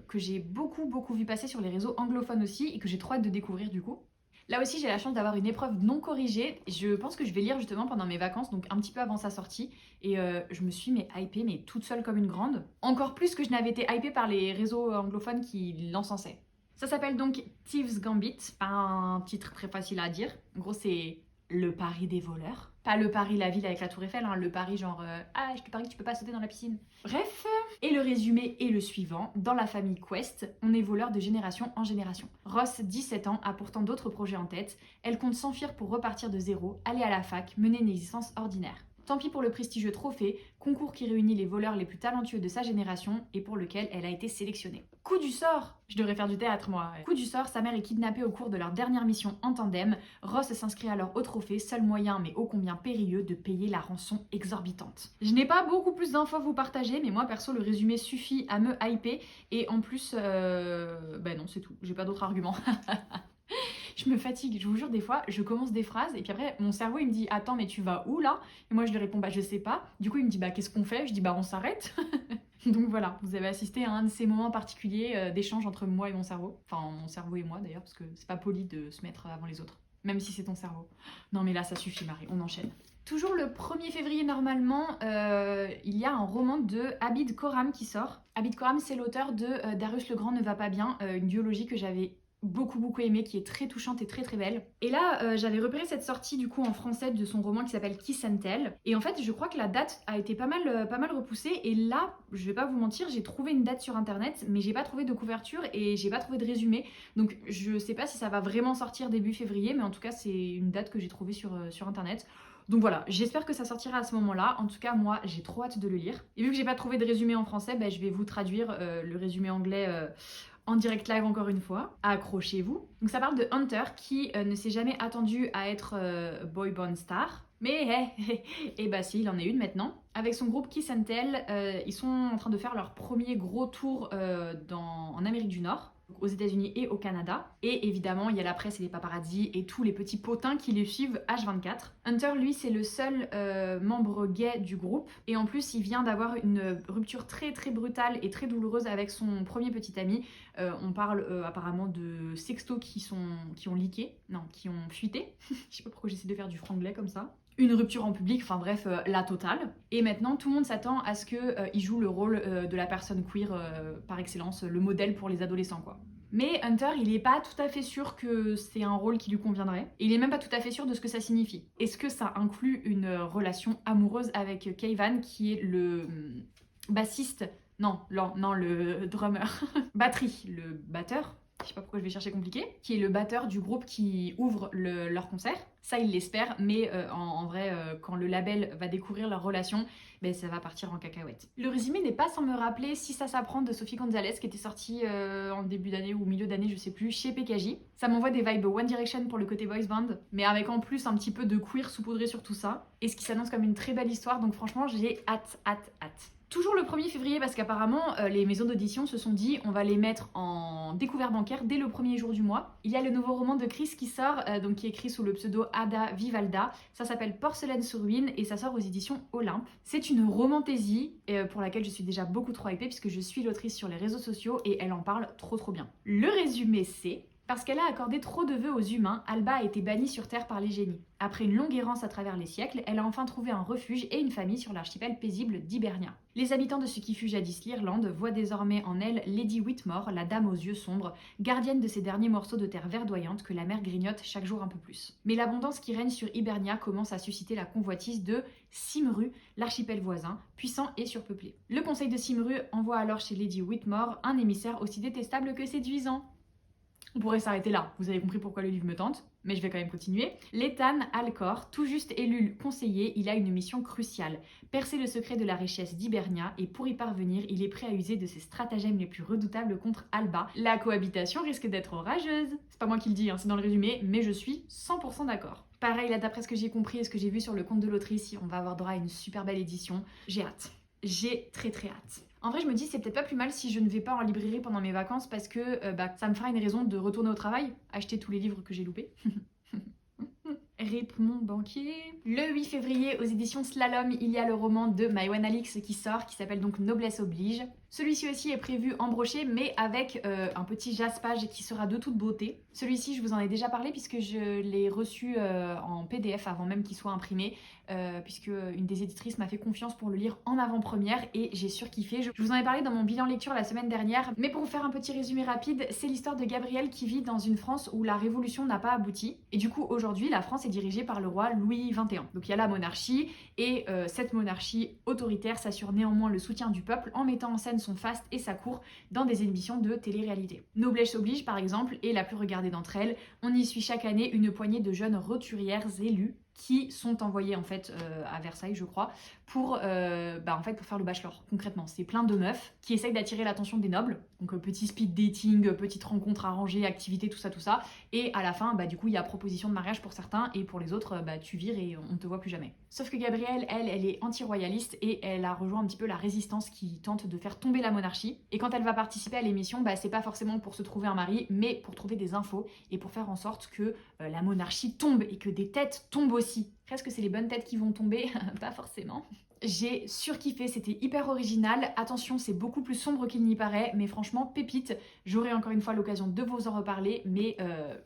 que j'ai beaucoup vu passer sur les réseaux anglophones aussi et que j'ai trop hâte de découvrir du coup. Là aussi, j'ai la chance d'avoir une épreuve non corrigée. Je pense que je vais lire justement pendant mes vacances, donc un petit peu avant sa sortie. Et je me suis hypée, toute seule comme une grande. Encore plus que je n'avais été hypée par les réseaux anglophones qui l'encensaient. Ça s'appelle donc Thieves Gambit, pas un titre très facile à dire. En gros, c'est le Paris des voleurs. Pas le Paris, la ville avec la tour Eiffel, le Paris genre ah, je te parie que tu peux pas sauter dans la piscine. Bref, et le résumé est le suivant. Dans la famille Quest, on est voleur de génération en génération. Ross, 17 ans, a pourtant d'autres projets en tête. Elle compte s'enfuir pour repartir de zéro, aller à la fac, mener une existence ordinaire. Tant pis pour le prestigieux trophée, concours qui réunit les voleurs les plus talentueux de sa génération et pour lequel elle a été sélectionnée. Coup du sort! Je devrais faire du théâtre moi. Coup du sort, sa mère est kidnappée au cours de leur dernière mission en tandem. Ross s'inscrit alors au trophée, seul moyen mais ô combien périlleux de payer la rançon exorbitante. Je n'ai pas beaucoup plus d'infos à vous partager, mais moi perso le résumé suffit à me hyper et en plus, non c'est tout, j'ai pas d'autres arguments. Je me fatigue, je vous jure, des fois, je commence des phrases et puis après, mon cerveau, il me dit « Attends, mais tu vas où, là ?» Et moi, je lui réponds « Bah, je sais pas. » Du coup, il me dit « Bah, qu'est-ce qu'on fait ?» Je dis « Bah, on s'arrête. » Donc voilà, vous avez assisté à un de ces moments particuliers d'échange entre moi et mon cerveau. Enfin, mon cerveau et moi, d'ailleurs, parce que c'est pas poli de se mettre avant les autres. Même si c'est ton cerveau. Non, mais là, ça suffit, Marie, on enchaîne. Toujours le 1er février, normalement, il y a un roman de Abid Khorram qui sort. Abid Khorram, c'est l'auteur de Darius le Grand ne va pas bien, une duologie que j'avais beaucoup aimé, qui est très touchante et très belle. Et là, j'avais repéré cette sortie du coup en français de son roman qui s'appelle Kiss and Tell. Et en fait, je crois que la date a été pas mal repoussée. Et là, je vais pas vous mentir, j'ai trouvé une date sur internet, mais j'ai pas trouvé de couverture et j'ai pas trouvé de résumé. Donc je sais pas si ça va vraiment sortir début février, mais en tout cas, c'est une date que j'ai trouvée sur internet. Donc voilà, j'espère que ça sortira à ce moment-là. En tout cas, moi, j'ai trop hâte de le lire. Et vu que j'ai pas trouvé de résumé en français, je vais vous traduire le résumé anglais en direct live encore une fois. Accrochez-vous. Donc ça parle de Hunter qui ne s'est jamais attendu à être boy band star. Mais si, il en est une maintenant. Avec son groupe Kiss and Tell, ils sont en train de faire leur premier gros tour en Amérique du Nord, aux États-Unis et au Canada. Et évidemment, il y a la presse et les paparazzis et tous les petits potins qui les suivent H24. Hunter, lui, c'est le seul membre gay du groupe. Et en plus, il vient d'avoir une rupture très brutale et très douloureuse avec son premier petit ami. On parle apparemment de sextos qui ont leaké, non, qui ont fuité. Je sais pas pourquoi j'essaie de faire du franglais comme ça. Une rupture en public, enfin bref, la totale. Et maintenant, tout le monde s'attend à ce qu'il joue le rôle de la personne queer par excellence, le modèle pour les adolescents, quoi. Mais Hunter, il est pas tout à fait sûr que c'est un rôle qui lui conviendrait. Et il est même pas tout à fait sûr de ce que ça signifie. Est-ce que ça inclut une relation amoureuse avec Kayvan, qui est le bassiste... Non, le drummer. Batterie, le batteur. Je sais pas pourquoi je vais chercher compliqué, qui est le batteur du groupe qui ouvre leur concert. Ça, il l'espère, mais en vrai, quand le label va découvrir leur relation, ça va partir en cacahuète. Le résumé n'est pas sans me rappeler Si ça s'apprend de Sophie Gonzalez, qui était sortie en début d'année ou milieu d'année, je sais plus, chez PKJ. Ça m'envoie des vibes One Direction pour le côté boys band, mais avec en plus un petit peu de queer saupoudré sur tout ça. Et ce qui s'annonce comme une très belle histoire, donc franchement, j'ai hâte. Toujours le 1er février parce qu'apparemment les maisons d'audition se sont dit on va les mettre en découvert bancaire dès le premier jour du mois. Il y a le nouveau roman de Chris qui sort, donc qui est écrit sous le pseudo Ada Vivalda. Ça s'appelle Porcelaine sur ruine et ça sort aux éditions Olympe. C'est une romantaisie pour laquelle je suis déjà beaucoup trop hypée puisque je suis l'autrice sur les réseaux sociaux et elle en parle trop bien. Le résumé c'est... Parce qu'elle a accordé trop de vœux aux humains, Alba a été bannie sur Terre par les génies. Après une longue errance à travers les siècles, elle a enfin trouvé un refuge et une famille sur l'archipel paisible d'Hibernia. Les habitants de ce qui fut jadis l'Irlande voient désormais en elle Lady Whitmore, la dame aux yeux sombres, gardienne de ces derniers morceaux de terre verdoyante que la mer grignote chaque jour un peu plus. Mais l'abondance qui règne sur Hibernia commence à susciter la convoitise de Cymru, l'archipel voisin, puissant et surpeuplé. Le conseil de Cymru envoie alors chez Lady Whitmore un émissaire aussi détestable que séduisant. On pourrait s'arrêter là, vous avez compris pourquoi le livre me tente, mais je vais quand même continuer. L'Ethan Alcor, tout juste élu conseiller, il a une mission cruciale, percer le secret de la richesse d'Hibernia, et pour y parvenir, il est prêt à user de ses stratagèmes les plus redoutables contre Alba. La cohabitation risque d'être orageuse. C'est pas moi qui le dis, hein, c'est dans le résumé, mais je suis 100% d'accord. Pareil, là d'après ce que j'ai compris et ce que j'ai vu sur le compte de l'autrice, on va avoir droit à une super belle édition. J'ai hâte. J'ai très hâte. En vrai, je me dis, c'est peut-être pas plus mal si je ne vais pas en librairie pendant mes vacances parce que ça me fera une raison de retourner au travail, acheter tous les livres que j'ai loupés. Rip mon banquier. Le 8 février, aux éditions Slalom, il y a le roman de Maïwenn Alix qui sort, qui s'appelle donc Noblesse oblige. Celui-ci aussi est prévu en brochet, mais avec un petit jaspage qui sera de toute beauté. Celui-ci, je vous en ai déjà parlé puisque je l'ai reçu en PDF avant même qu'il soit imprimé, puisque une des éditrices m'a fait confiance pour le lire en avant-première et j'ai surkiffé. Je vous en ai parlé dans mon bilan lecture la semaine dernière, mais pour vous faire un petit résumé rapide, c'est l'histoire de Gabrielle qui vit dans une France où la révolution n'a pas abouti. Et du coup, aujourd'hui, la France est dirigée par le roi Louis XXI. Donc il y a la monarchie, et cette monarchie autoritaire s'assure néanmoins le soutien du peuple en mettant en scène son faste et sa cour dans des émissions de télé-réalité. Noblesse oblige par exemple est la plus regardée d'entre elles. On y suit chaque année une poignée de jeunes roturières élues qui sont envoyées en fait à Versailles je crois pour faire le bachelor. Concrètement, c'est plein de meufs qui essayent d'attirer l'attention des nobles. Donc petit speed dating, petite rencontre arrangée, activité, tout ça. Et à la fin, du coup, il y a proposition de mariage pour certains et pour les autres, tu vires et on te voit plus jamais. Sauf que Gabrielle, elle est anti-royaliste et elle a rejoint un petit peu la résistance qui tente de faire tomber la monarchie. Et quand elle va participer à l'émission, c'est pas forcément pour se trouver un mari, mais pour trouver des infos et pour faire en sorte que la monarchie tombe et que des têtes tombent aussi. Est-ce que c'est les bonnes têtes qui vont tomber? Pas forcément. J'ai surkiffé, c'était hyper original. Attention, c'est beaucoup plus sombre qu'il n'y paraît, mais franchement, pépite. J'aurai encore une fois l'occasion de vous en reparler, mais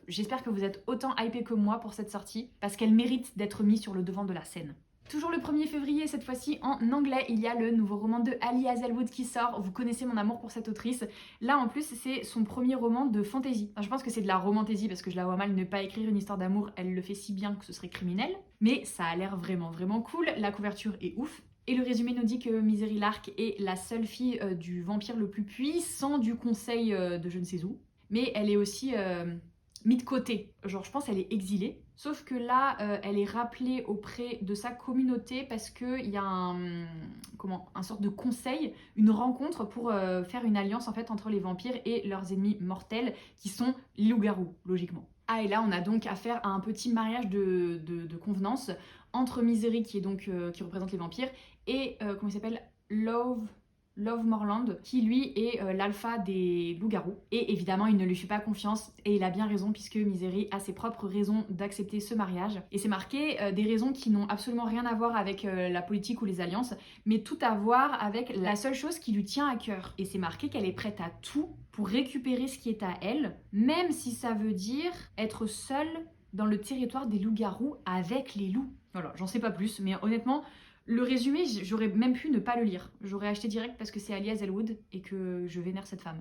j'espère que vous êtes autant hypés que moi pour cette sortie, parce qu'elle mérite d'être mise sur le devant de la scène. Toujours le 1er février, cette fois-ci en anglais, il y a le nouveau roman de Ali Hazelwood qui sort. Vous connaissez mon amour pour cette autrice. Là, en plus, c'est son premier roman de fantasy. Enfin, je pense que c'est de la romantaisie parce que je la vois mal ne pas écrire une histoire d'amour. Elle le fait si bien que ce serait criminel. Mais ça a l'air vraiment cool. La couverture est ouf. Et le résumé nous dit que Misery Lark est la seule fille du vampire le plus puissant du conseil de je ne sais où. Mais elle est aussi mise de côté. Genre, je pense qu'elle est exilée. Sauf que là, elle est rappelée auprès de sa communauté parce qu'il y a un sorte de conseil, une rencontre pour faire une alliance en fait entre les vampires et leurs ennemis mortels qui sont les loups-garous, logiquement. Ah, et là, on a donc affaire à un petit mariage de convenance entre Misery, qui représente les vampires, et comment il s'appelle, Love Morland, qui lui est l'alpha des loups-garous. Et évidemment, il ne lui fait pas confiance, et il a bien raison, puisque Misery a ses propres raisons d'accepter ce mariage. Et c'est marqué des raisons qui n'ont absolument rien à voir avec la politique ou les alliances, mais tout à voir avec la seule chose qui lui tient à cœur. Et c'est marqué qu'elle est prête à tout pour récupérer ce qui est à elle, même si ça veut dire être seule dans le territoire des loups-garous avec les loups. Voilà, j'en sais pas plus, mais honnêtement, le résumé, j'aurais même pu ne pas le lire. J'aurais acheté direct parce que c'est Ali Hazelwood et que je vénère cette femme.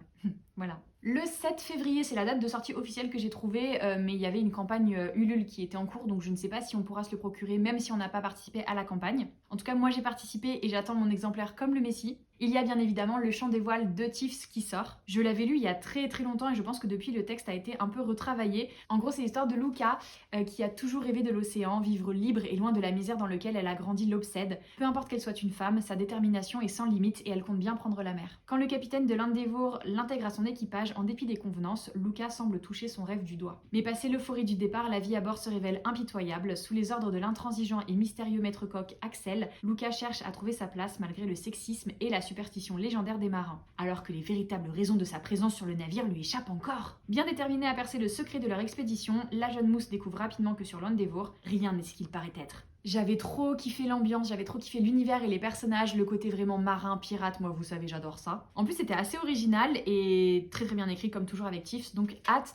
Voilà. Le 7 février, c'est la date de sortie officielle que j'ai trouvée, mais il y avait une campagne Ulule qui était en cours, donc je ne sais pas si on pourra se le procurer, même si on n'a pas participé à la campagne. En tout cas, moi j'ai participé et j'attends mon exemplaire comme le Messie. Il y a bien évidemment Le Chant des voiles de Tiffs qui sort. Je l'avais lu il y a très longtemps et je pense que depuis le texte a été un peu retravaillé. En gros, c'est l'histoire de Luca qui a toujours rêvé de l'océan, vivre libre et loin de la misère dans laquelle elle a grandi l'obsède. Peu importe qu'elle soit une femme, sa détermination est sans limite et elle compte bien prendre la mer. Quand le capitaine de l'Endeavour l'intègre à son équipage, en dépit des convenances, Luca semble toucher son rêve du doigt. Mais passé l'euphorie du départ, la vie à bord se révèle impitoyable. Sous les ordres de l'intransigeant et mystérieux maître coq Axel, Luca cherche à trouver sa place malgré le sexisme et la superstition légendaire des marins, alors que les véritables raisons de sa présence sur le navire lui échappent encore. Bien déterminée à percer le secret de leur expédition, la jeune mousse découvre rapidement que sur l'Endeavour, rien n'est ce qu'il paraît être. J'avais trop kiffé l'ambiance, j'avais trop kiffé l'univers et les personnages, le côté vraiment marin, pirate, moi vous savez j'adore ça. En plus c'était assez original et très très bien écrit comme toujours avec Tiffs, donc hâte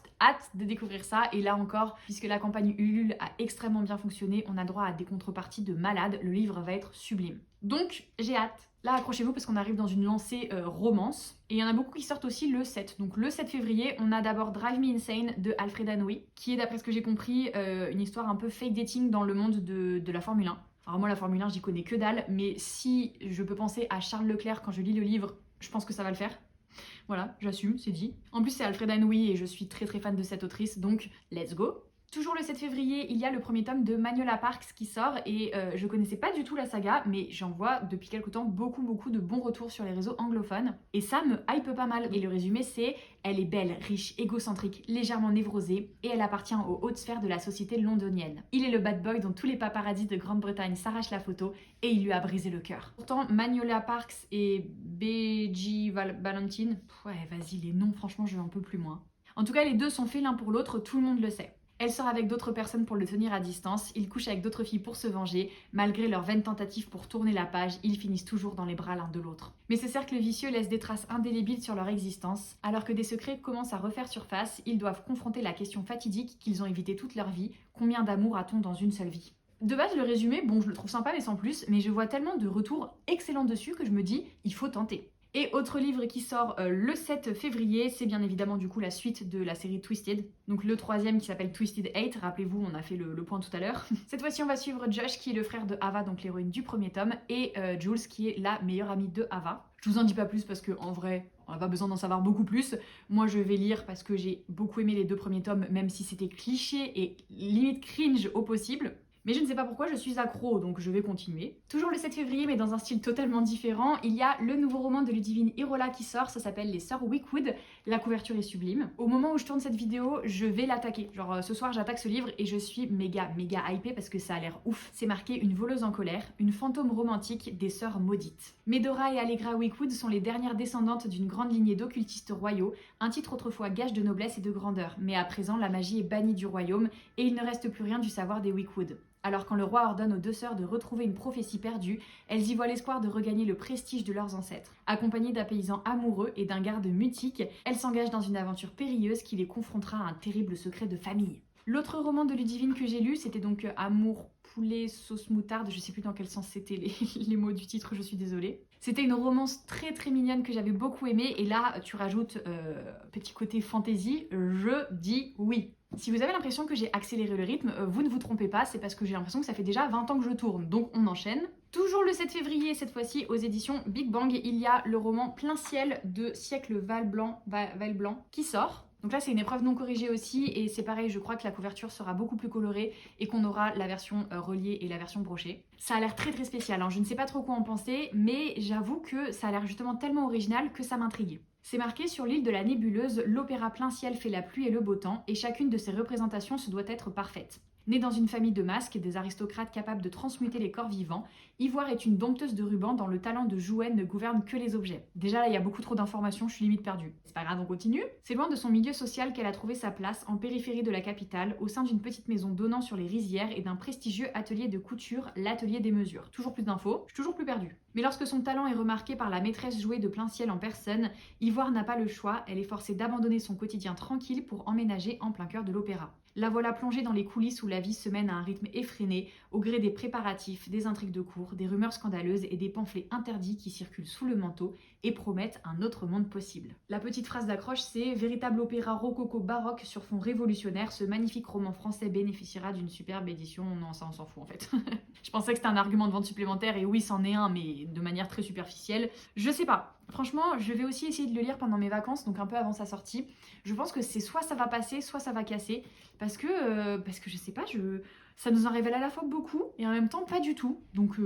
de découvrir ça. Et là encore, puisque la campagne Ulule a extrêmement bien fonctionné, on a droit à des contreparties de malade, le livre va être sublime. Donc j'ai hâte. Là, accrochez-vous parce qu'on arrive dans une lancée romance. Et il y en a beaucoup qui sortent aussi le 7. Donc le 7 février, on a d'abord Drive Me Insane de Alfred Anoui, qui est d'après ce que j'ai compris une histoire un peu fake dating dans le monde de la Formule 1. Alors moi la Formule 1 j'y connais que dalle, mais si je peux penser à Charles Leclerc quand je lis le livre, je pense que ça va le faire. Voilà, j'assume, c'est dit. En plus c'est Alfred Anoui et je suis très très fan de cette autrice, donc let's go. Toujours le 7 février, il y a le premier tome de Magnolia Parks qui sort et je connaissais pas du tout la saga, mais j'en vois depuis quelque temps beaucoup de bons retours sur les réseaux anglophones et ça me hype pas mal. Et le résumé c'est: elle est belle, riche, égocentrique, légèrement névrosée et elle appartient aux hautes sphères de la société londonienne. Il est le bad boy dont tous les paparazzis de Grande-Bretagne s'arrachent la photo et il lui a brisé le cœur. Pourtant Magnolia Parks et B.G. Valentine, ouais vas-y les noms franchement je veux un peu plus moins. En tout cas les deux sont faits l'un pour l'autre, tout le monde le sait. Elle sort avec d'autres personnes pour le tenir à distance, il couche avec d'autres filles pour se venger, malgré leurs vaines tentatives pour tourner la page, ils finissent toujours dans les bras l'un de l'autre. Mais ce cercle vicieux laisse des traces indélébiles sur leur existence, alors que des secrets commencent à refaire surface, ils doivent confronter la question fatidique qu'ils ont évité toute leur vie: combien d'amour a-t-on dans une seule vie? De base, le résumé, bon, je le trouve sympa mais sans plus, mais je vois tellement de retours excellents dessus que je me dis, il faut tenter. Et autre livre qui sort le 7 février, c'est bien évidemment du coup la suite de la série Twisted. Donc le troisième qui s'appelle Twisted 8, rappelez-vous on a fait le point tout à l'heure. Cette fois-ci on va suivre Josh qui est le frère de Ava, donc l'héroïne du premier tome, et Jules qui est la meilleure amie de Ava. Je vous en dis pas plus parce que en vrai, on n'a pas besoin d'en savoir beaucoup plus. Moi je vais lire parce que j'ai beaucoup aimé les 2 premiers tomes, même si c'était cliché et limite cringe au possible. Mais je ne sais pas pourquoi je suis accro, donc je vais continuer. Toujours le 7 février, mais dans un style totalement différent, il y a le nouveau roman de Ludivine Irola qui sort, ça s'appelle Les Sœurs Wickwood. La couverture est sublime. Au moment où je tourne cette vidéo, je vais l'attaquer. Genre ce soir j'attaque ce livre et je suis méga hypée parce que ça a l'air ouf. C'est marqué: une voleuse en colère, une fantôme romantique des sœurs maudites. Medora et Allegra Wickwood sont les dernières descendantes d'une grande lignée d'occultistes royaux, un titre autrefois gage de noblesse et de grandeur. Mais à présent, la magie est bannie du royaume et il ne reste plus rien du savoir des Wickwood. Alors quand le roi ordonne aux 2 sœurs de retrouver une prophétie perdue, elles y voient l'espoir de regagner le prestige de leurs ancêtres. Accompagnées d'un paysan amoureux et d'un garde mutique, elles s'engagent dans une aventure périlleuse qui les confrontera à un terrible secret de famille. L'autre roman de Ludivine que j'ai lu, c'était donc Amour, poulet, sauce moutarde, je sais plus dans quel sens c'était les mots du titre, je suis désolée. C'était une romance très mignonne que j'avais beaucoup aimée et là tu rajoutes petit côté fantasy, je dis oui. Si vous avez l'impression que j'ai accéléré le rythme, vous ne vous trompez pas, c'est parce que j'ai l'impression que ça fait déjà 20 ans que je tourne, donc on enchaîne. Toujours le 7 février, cette fois-ci aux éditions Big Bang, il y a le roman Plein ciel de Siècle Valblanc qui sort. Donc là c'est une épreuve non corrigée aussi et c'est pareil, je crois que la couverture sera beaucoup plus colorée et qu'on aura la version reliée et la version brochée. Ça a l'air très spécial, hein. Je ne sais pas trop quoi en penser, mais j'avoue que ça a l'air justement tellement original que ça m'intrigue. C'est marqué: sur l'île de la Nébuleuse, l'opéra Plein ciel fait la pluie et le beau temps, et chacune de ses représentations se doit être parfaite. Née dans une famille de masques et des aristocrates capables de transmuter les corps vivants, Ivoire est une dompteuse de rubans dont le talent de jouet ne gouverne que les objets. Déjà là, il y a beaucoup trop d'informations, je suis limite perdue. C'est pas grave, on continue. C'est loin de son milieu social qu'elle a trouvé sa place, en périphérie de la capitale, au sein d'une petite maison donnant sur les rizières et d'un prestigieux atelier de couture, l'atelier des mesures. Toujours plus d'infos, je suis toujours plus perdue. Mais lorsque son talent est remarqué par la maîtresse jouée de Plein ciel en personne, Ivoire n'a pas le choix, elle est forcée d'abandonner son quotidien tranquille pour emménager en plein cœur de l'opéra. La voilà plongée dans les coulisses où la vie se mène à un rythme effréné, au gré des préparatifs, des intrigues de cour, des rumeurs scandaleuses et des pamphlets interdits qui circulent sous le manteau et promettent un autre monde possible. La petite phrase d'accroche, c'est: véritable opéra rococo baroque sur fond révolutionnaire, ce magnifique roman français bénéficiera d'une superbe édition. Non, ça on s'en fout en fait. Je pensais que c'était un argument de vente supplémentaire et oui, c'en est un, mais de manière très superficielle. Je sais pas. Franchement, je vais aussi essayer de le lire pendant mes vacances, donc un peu avant sa sortie. Je pense que c'est soit ça va passer, soit ça va casser, parce que je sais pas, ça nous en révèle à la fois beaucoup et en même temps pas du tout, donc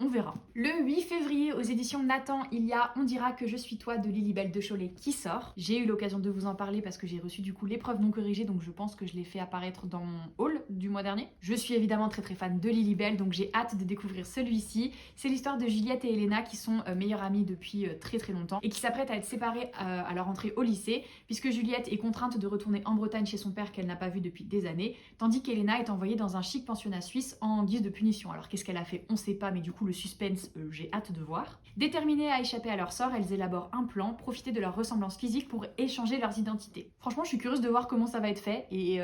on verra. Le 8 février aux éditions Nathan, il y a On dira que je suis toi de Lilibelle de Cholet qui sort. J'ai eu l'occasion de vous en parler parce que j'ai reçu du coup l'épreuve non corrigée, donc je pense que je l'ai fait apparaître dans mon haul du mois dernier. Je suis évidemment très fan de Lilibelle, donc j'ai hâte de découvrir celui-ci. C'est l'histoire de Juliette et Elena qui sont meilleures amies depuis très longtemps et qui s'apprêtent à être séparées à leur entrée au lycée, puisque Juliette est contrainte de retourner en Bretagne chez son père qu'elle n'a pas vu depuis des années, tandis qu'Elena est envoyée dans un chic de pensionnat suisse en guise de punition. Alors qu'est-ce qu'elle a fait? On sait pas, mais du coup le suspense, j'ai hâte de voir. Déterminées à échapper à leur sort, elles élaborent un plan, profiter de leur ressemblance physique pour échanger leurs identités. Franchement, je suis curieuse de voir comment ça va être fait et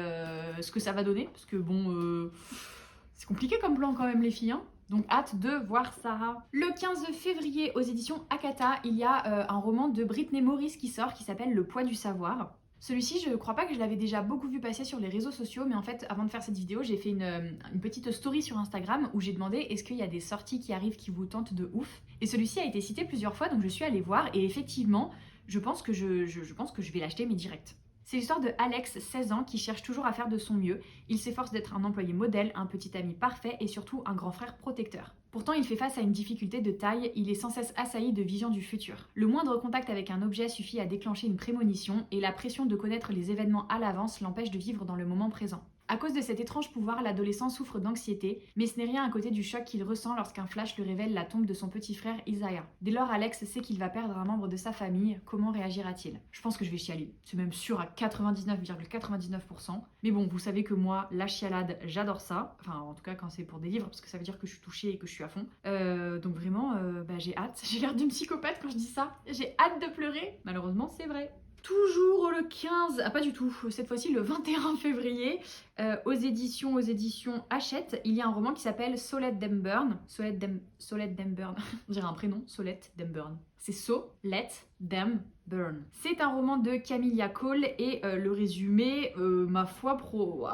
ce que ça va donner, parce que bon, c'est compliqué comme plan quand même les filles, hein. Donc hâte de voir ça. Le 15 février, aux éditions Akata, il y a un roman de Brittany Morris qui sort, qui s'appelle Le poids du savoir. Celui-ci, je crois pas que je l'avais déjà beaucoup vu passer sur les réseaux sociaux, mais en fait, avant de faire cette vidéo, j'ai fait une petite story sur Instagram où j'ai demandé est-ce qu'il y a des sorties qui arrivent qui vous tentent de ouf. Et celui-ci a été cité plusieurs fois, donc je suis allée voir, et effectivement, je pense que je pense que je vais l'acheter, mais direct. C'est l'histoire de Alex, 16 ans, qui cherche toujours à faire de son mieux. Il s'efforce d'être un employé modèle, un petit ami parfait et surtout un grand frère protecteur. Pourtant, il fait face à une difficulté de taille, il est sans cesse assailli de visions du futur. Le moindre contact avec un objet suffit à déclencher une prémonition et la pression de connaître les événements à l'avance l'empêche de vivre dans le moment présent. À cause de cet étrange pouvoir, l'adolescent souffre d'anxiété, mais ce n'est rien à côté du choc qu'il ressent lorsqu'un flash lui révèle la tombe de son petit frère Isaiah. Dès lors, Alex sait qu'il va perdre un membre de sa famille, comment réagira-t-il? Je pense que je vais chialer, c'est même sûr à 99,99%. Mais bon, vous savez que moi, la chialade, j'adore ça. Enfin, en tout cas quand c'est pour des livres, parce que ça veut dire que je suis touchée et que je suis à fond. Donc vraiment, j'ai hâte. J'ai l'air d'une psychopathe quand je dis ça. J'ai hâte de pleurer. Malheureusement, c'est vrai. Toujours le 15, ah pas du tout, cette fois-ci le 21 février, aux éditions Hachette, il y a un roman qui s'appelle Solette Them Burn. Solette Them Burn, on dirait un prénom, Solette Them Burn. C'est So Let Them Burn. C'est un roman de Camilla Cole et le résumé, ma foi,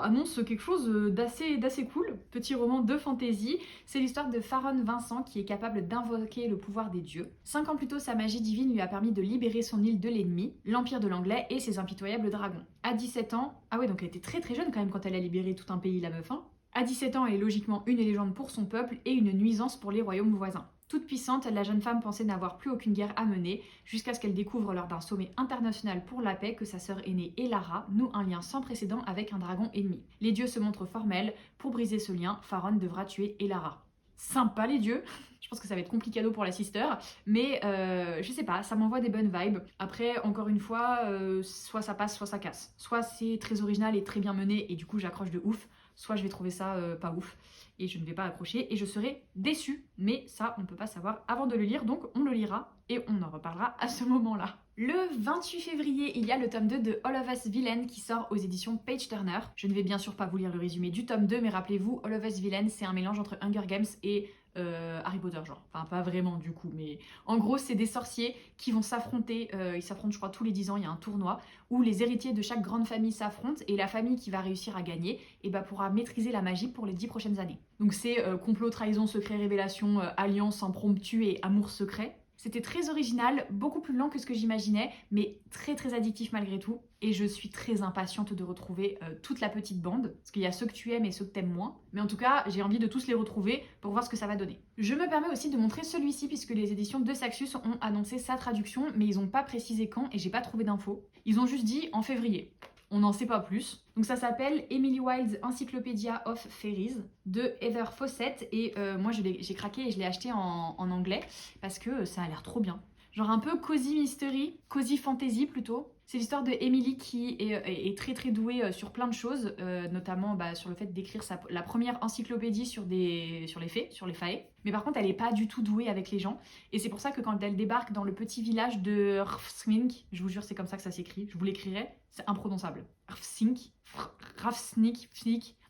annonce quelque chose d'assez cool. Petit roman de fantasy. C'est l'histoire de Faron Vincent qui est capable d'invoquer le pouvoir des dieux. 5 ans plus tôt, sa magie divine lui a permis de libérer son île de l'ennemi, l'Empire de l'Anglais et ses impitoyables dragons. À 17 ans, ah ouais, donc elle était très jeune quand même quand elle a libéré tout un pays, la meuf, hein. À 17 ans, elle est logiquement une légende pour son peuple et une nuisance pour les royaumes voisins. Toute puissante, la jeune femme pensait n'avoir plus aucune guerre à mener, jusqu'à ce qu'elle découvre lors d'un sommet international pour la paix que sa sœur aînée Elara noue un lien sans précédent avec un dragon ennemi. Les dieux se montrent formels, pour briser ce lien, Faron devra tuer Elara. Sympa les dieux. Je pense que ça va être complicado pour la sister, mais je sais pas, ça m'envoie des bonnes vibes. Après, encore une fois, soit ça passe, soit ça casse. Soit c'est très original et très bien mené et du coup j'accroche de ouf, soit je vais trouver ça pas ouf et je ne vais pas accrocher et je serai déçue. Mais ça, on ne peut pas savoir avant de le lire, donc on le lira et on en reparlera à ce moment-là. Le 28 février, il y a le tome 2 de All of Us Villain qui sort aux éditions Page Turner. Je ne vais bien sûr pas vous lire le résumé du tome 2, mais rappelez-vous, All of Us Villain, c'est un mélange entre Hunger Games et Harry Potter, genre. Enfin, pas vraiment du coup, mais en gros, c'est des sorciers qui vont s'affronter. Ils s'affrontent, je crois, tous les 10 ans. Il y a un tournoi où les héritiers de chaque grande famille s'affrontent et la famille qui va réussir à gagner pourra maîtriser la magie pour les 10 prochaines années. Donc, c'est complot, trahison, secret, révélation, alliance, impromptu et amour secret. C'était très original, beaucoup plus lent que ce que j'imaginais, mais très addictif malgré tout. Et je suis très impatiente de retrouver toute la petite bande, parce qu'il y a ceux que tu aimes et ceux que t'aimes moins. Mais en tout cas, j'ai envie de tous les retrouver pour voir ce que ça va donner. Je me permets aussi de montrer celui-ci, puisque les éditions de Saxus ont annoncé sa traduction, mais ils n'ont pas précisé quand et j'ai pas trouvé d'infos. Ils ont juste dit en février. On n'en sait pas plus. Donc ça s'appelle Emily Wilde's Encyclopedia of Fairies de Heather Fawcett et moi j'ai craqué et je l'ai acheté en anglais parce que ça a l'air trop bien. Genre un peu cozy mystery, cozy fantasy plutôt. C'est l'histoire de Emily qui est très douée sur plein de choses, notamment sur le fait d'écrire la première encyclopédie sur les fées, sur les fae. Mais par contre, elle n'est pas du tout douée avec les gens. Et c'est pour ça que quand elle débarque dans le petit village de Rafsink, je vous jure, c'est comme ça que ça s'écrit, je vous l'écrirai, c'est imprononçable. Rafsink.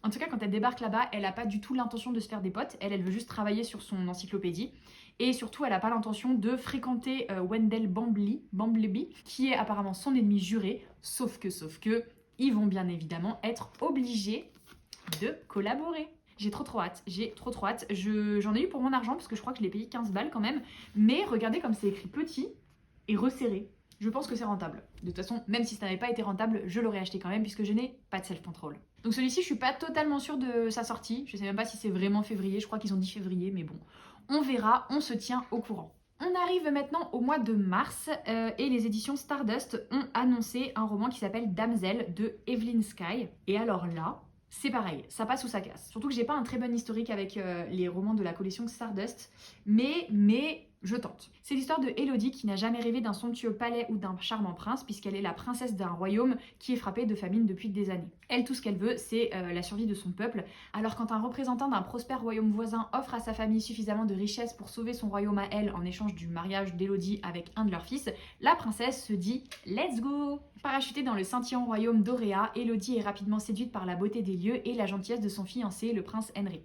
En tout cas, quand elle débarque là-bas, elle n'a pas du tout l'intention de se faire des potes. Elle veut juste travailler sur son encyclopédie. Et surtout, elle n'a pas l'intention de fréquenter Wendell Bumblebee, qui est apparemment son ennemi juré. Sauf que, ils vont bien évidemment être obligés de collaborer. J'ai trop hâte, J'en ai eu pour mon argent, parce que je crois que je l'ai payé 15 balles quand même. Mais regardez comme c'est écrit petit et resserré. Je pense que c'est rentable. De toute façon, même si ça n'avait pas été rentable, je l'aurais acheté quand même puisque je n'ai pas de self-control. Donc celui-ci, je suis pas totalement sûre de sa sortie. Je sais même pas si c'est vraiment février. Je crois qu'ils ont dit février, mais bon. On verra, on se tient au courant. On arrive maintenant au mois de mars et les éditions Stardust ont annoncé un roman qui s'appelle Damsel de Evelyn Sky. Et alors là, c'est pareil, ça passe ou ça casse. Surtout que j'ai pas un très bon historique avec les romans de la collection Stardust, mais je tente. C'est l'histoire de Élodie qui n'a jamais rêvé d'un somptueux palais ou d'un charmant prince puisqu'elle est la princesse d'un royaume qui est frappé de famine depuis des années. Elle, tout ce qu'elle veut, c'est la survie de son peuple. Alors quand un représentant d'un prospère royaume voisin offre à sa famille suffisamment de richesses pour sauver son royaume à elle en échange du mariage d'Élodie avec un de leurs fils, la princesse se dit « Let's go !» Parachutée dans le scintillant royaume d'Auréa, Élodie est rapidement séduite par la beauté des lieux et la gentillesse de son fiancé, le prince Henry.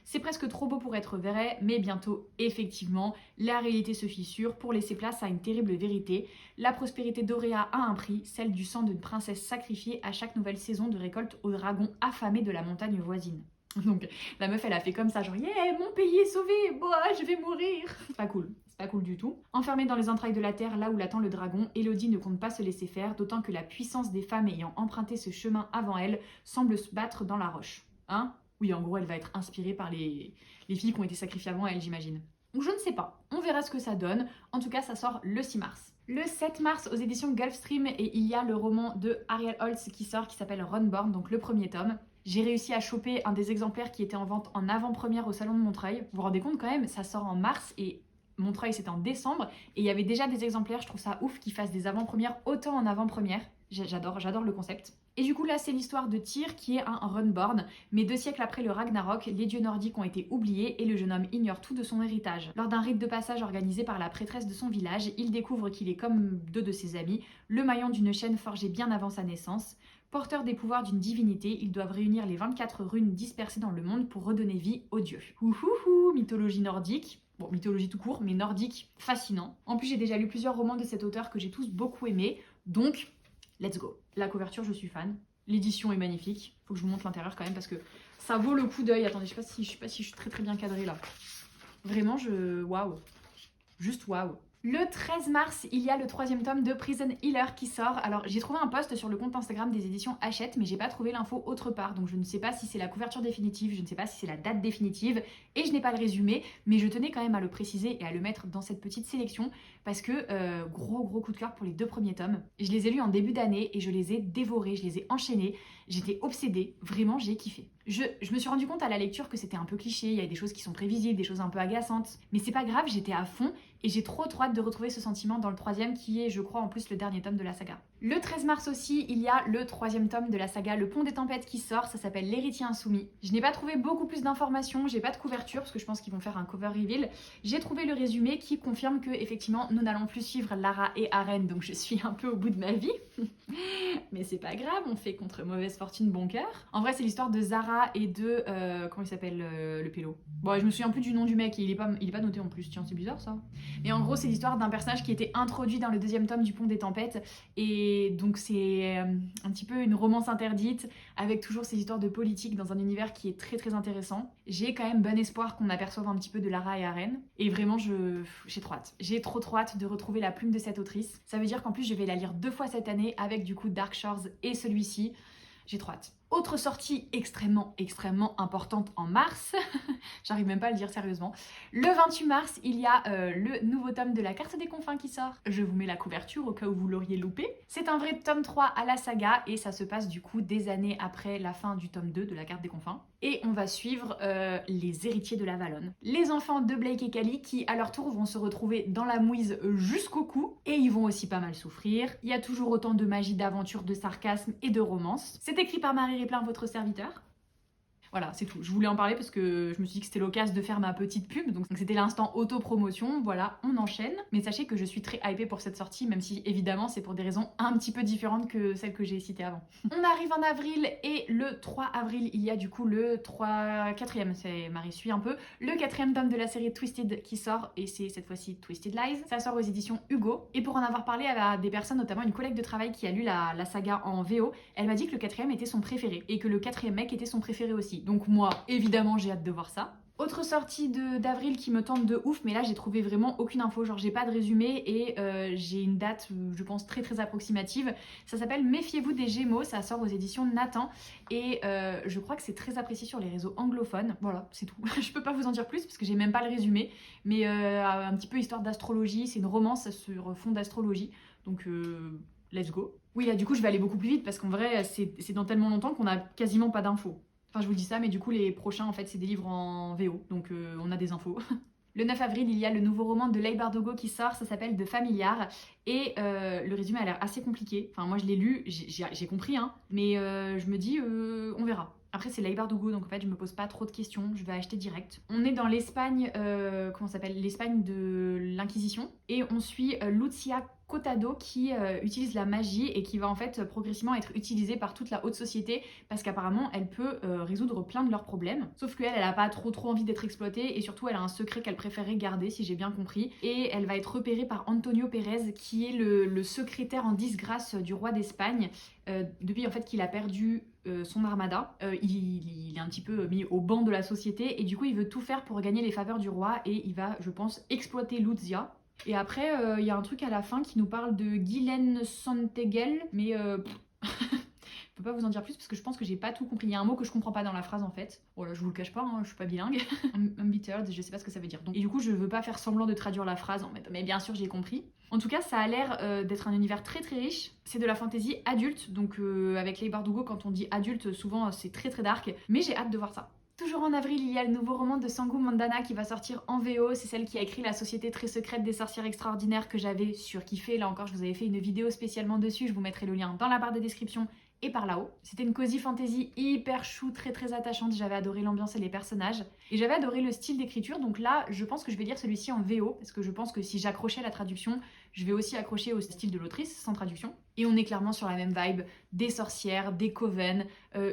C'est presque trop beau pour être vrai, mais bientôt, effectivement, la réalité se fissure pour laisser place à une terrible vérité. La prospérité d'Auréa a un prix, celle du sang d'une princesse sacrifiée à chaque nouvelle saison de récolte aux dragons affamés de la montagne voisine. Donc la meuf elle a fait comme ça, genre yeah, mon pays est sauvé, boah, je vais mourir. C'est pas cool. Pas cool du tout. Enfermée dans les entrailles de la terre, là où l'attend le dragon, Élodie ne compte pas se laisser faire, d'autant que la puissance des femmes ayant emprunté ce chemin avant elle semble se battre dans la roche. Hein? Oui, en gros, elle va être inspirée par les filles qui ont été sacrifiées avant elle, j'imagine. Donc je ne sais pas, on verra ce que ça donne. En tout cas, ça sort le 6 mars. Le 7 mars, aux éditions Gulfstream, et il y a le roman de Ariel Holtz qui sort, qui s'appelle Runborn, donc le premier tome. J'ai réussi à choper un des exemplaires qui était en vente en avant-première au Salon de Montreuil. Vous vous rendez compte quand même, ça sort en mars et Montreuil c'était en décembre. Et il y avait déjà des exemplaires, je trouve ça ouf qu'ils fassent des avant-premières autant en avant-première. J'adore le concept. Et du coup là c'est l'histoire de Tyr qui est un Runborn, mais 2 siècles après le Ragnarok, les dieux nordiques ont été oubliés et le jeune homme ignore tout de son héritage. Lors d'un rite de passage organisé par la prêtresse de son village, il découvre qu'il est comme 2 de ses amis, le maillon d'une chaîne forgée bien avant sa naissance. Porteurs des pouvoirs d'une divinité, ils doivent réunir les 24 runes dispersées dans le monde pour redonner vie aux dieux. Ouhouhou, mythologie nordique. Bon, mythologie tout court, mais nordique, fascinant. En plus, j'ai déjà lu plusieurs romans de cet auteur que j'ai tous beaucoup aimés, donc let's go. La couverture, je suis fan. L'édition est magnifique. Faut que je vous montre l'intérieur quand même parce que ça vaut le coup d'œil. Attendez, je sais pas si je suis très bien cadrée là. Vraiment, waouh. Juste waouh. Le 13 mars, il y a le 3e tome de Prison Healer qui sort. Alors, j'ai trouvé un post sur le compte Instagram des éditions Hachette, mais j'ai pas trouvé l'info autre part. Donc, je ne sais pas si c'est la couverture définitive, je ne sais pas si c'est la date définitive, et je n'ai pas le résumé, mais je tenais quand même à le préciser et à le mettre dans cette petite sélection parce que gros coup de cœur pour les 2 premiers tomes. Je les ai lus en début d'année et je les ai dévorés, je les ai enchaînés. J'étais obsédée, vraiment, j'ai kiffé. Je me suis rendu compte à la lecture que c'était un peu cliché, il y a des choses qui sont prévisibles, des choses un peu agaçantes, mais c'est pas grave, j'étais à fond et j'ai trop hâte de retrouver ce sentiment dans le 3e qui est, je crois, en plus le dernier tome de la saga. Le 13 mars aussi, il y a le 3e tome de la saga Le Pont des Tempêtes qui sort, ça s'appelle L'Héritier Insoumis. Je n'ai pas trouvé beaucoup plus d'informations, j'ai pas de couverture parce que je pense qu'ils vont faire un cover reveal. J'ai trouvé le résumé qui confirme que effectivement nous n'allons plus suivre Lara et Aren, donc je suis un peu au bout de ma vie. Mais c'est pas grave, on fait contre mauvaise fortune bon cœur. En vrai, c'est l'histoire de Zara et de comment il s'appelle le pélo. Bon, je me souviens plus du nom du mec, et il est pas noté en plus. Tiens, c'est bizarre ça. Mais en gros, c'est l'histoire d'un personnage qui était introduit dans le 2e tome du Pont des Tempêtes, et donc c'est un petit peu une romance interdite avec toujours ces histoires de politique dans un univers qui est très intéressant. J'ai quand même bon espoir qu'on aperçoive un petit peu de Lara et Aren, et vraiment j'ai trop hâte. J'ai trop hâte de retrouver la plume de cette autrice. Ça veut dire qu'en plus je vais la lire 2 fois cette année avec du coup Dark Shores et celui-ci. J'ai trop hâte. Autre sortie extrêmement importante en mars, j'arrive même pas à le dire sérieusement. Le 28 mars, il y a le nouveau tome de la Carte des Confins qui sort. Je vous mets la couverture au cas où vous l'auriez loupé. C'est un vrai tome 3 à la saga et ça se passe du coup des années après la fin du tome 2 de la Carte des Confins. Et on va suivre les héritiers de la Valonne. Les enfants de Blake et Callie qui à leur tour vont se retrouver dans la mouise jusqu'au cou et ils vont aussi pas mal souffrir. Il y a toujours autant de magie, d'aventure, de sarcasme et de romance. C'est écrit par Marie Riplin, votre serviteur. Voilà, c'est tout. Je voulais en parler parce que je me suis dit que c'était l'occasion de faire ma petite pub. Donc c'était l'instant auto-promotion. Voilà, on enchaîne. Mais sachez que je suis très hypée pour cette sortie, même si évidemment c'est pour des raisons un petit peu différentes que celles que j'ai citées avant. On arrive en avril et le 3 avril, il y a du coup le 4e, c'est Marie suit un peu, le 4e tome de la série Twisted qui sort et c'est cette fois-ci Twisted Lies. Ça sort aux éditions Hugo. Et pour en avoir parlé à des personnes, notamment une collègue de travail qui a lu la saga en VO, elle m'a dit que le 4e était son préféré et que le 4e mec était son préféré aussi. Donc moi, évidemment, j'ai hâte de voir ça. Autre sortie d'avril qui me tente de ouf, mais là j'ai trouvé vraiment aucune info, genre j'ai pas de résumé et j'ai une date, je pense, très approximative. Ça s'appelle Méfiez-vous des Gémeaux, ça sort aux éditions Nathan et je crois que c'est très apprécié sur les réseaux anglophones. Voilà, c'est tout. Je peux pas vous en dire plus parce que j'ai même pas le résumé, mais un petit peu histoire d'astrologie, c'est une romance sur fond d'astrologie, donc let's go. Oui, là du coup je vais aller beaucoup plus vite parce qu'en vrai c'est dans tellement longtemps qu'on a quasiment pas d'infos. Enfin, je vous dis ça, mais du coup, les prochains, en fait, c'est des livres en VO, donc on a des infos. Le 9 avril, il y a le nouveau roman de Leigh Bardugo qui sort, ça s'appelle De Familiar. Et le résumé a l'air assez compliqué. Enfin, moi je l'ai lu, j'ai compris, hein. Mais je me dis, on verra. Après, c'est Leigh Bardugo, donc en fait, je me pose pas trop de questions, je vais acheter direct. On est dans l'Espagne, comment ça s'appelle, l'Espagne de l'Inquisition. Et on suit Lucia Cotado qui utilise la magie et qui va en fait progressivement être utilisée par toute la haute société parce qu'apparemment elle peut résoudre plein de leurs problèmes. Sauf qu'elle, elle a pas trop envie d'être exploitée et surtout elle a un secret qu'elle préférait garder si j'ai bien compris. Et elle va être repérée par Antonio Pérez qui est le secrétaire en disgrâce du roi d'Espagne depuis en fait qu'il a perdu son armada. Il est un petit peu mis au banc de la société et du coup il veut tout faire pour gagner les faveurs du roi et il va, je pense, exploiter Lucia. Et après, il y a un truc à la fin qui nous parle de Guylaine Santegel, mais je peux pas vous en dire plus parce que je pense que j'ai pas tout compris. Il y a un mot que je comprends pas dans la phrase en fait. Voilà, je vous le cache pas, hein, je suis pas bilingue. Embittered, je sais pas ce que ça veut dire. Donc, et du coup, je veux pas faire semblant de traduire la phrase en fait, mais bien sûr, j'ai compris. En tout cas, ça a l'air d'être un univers très très riche. C'est de la fantasy adulte, donc avec Leigh Bardugo, quand on dit adulte, souvent c'est très très dark. Mais j'ai hâte de voir ça. Toujours en avril, il y a le nouveau roman de Sangu Mandana qui va sortir en VO. C'est celle qui a écrit La Société très secrète des sorcières extraordinaires que j'avais surkiffé. Là encore, je vous avais fait une vidéo spécialement dessus. Je vous mettrai le lien dans la barre de description et par là-haut. C'était une cosy fantasy hyper chou, très très attachante. J'avais adoré l'ambiance et les personnages. Et j'avais adoré le style d'écriture. Donc là, je pense que je vais lire celui-ci en VO. Parce que je pense que si j'accrochais à la traduction, je vais aussi accrocher au style de l'autrice, sans traduction. Et on est clairement sur la même vibe, des sorcières, des coven,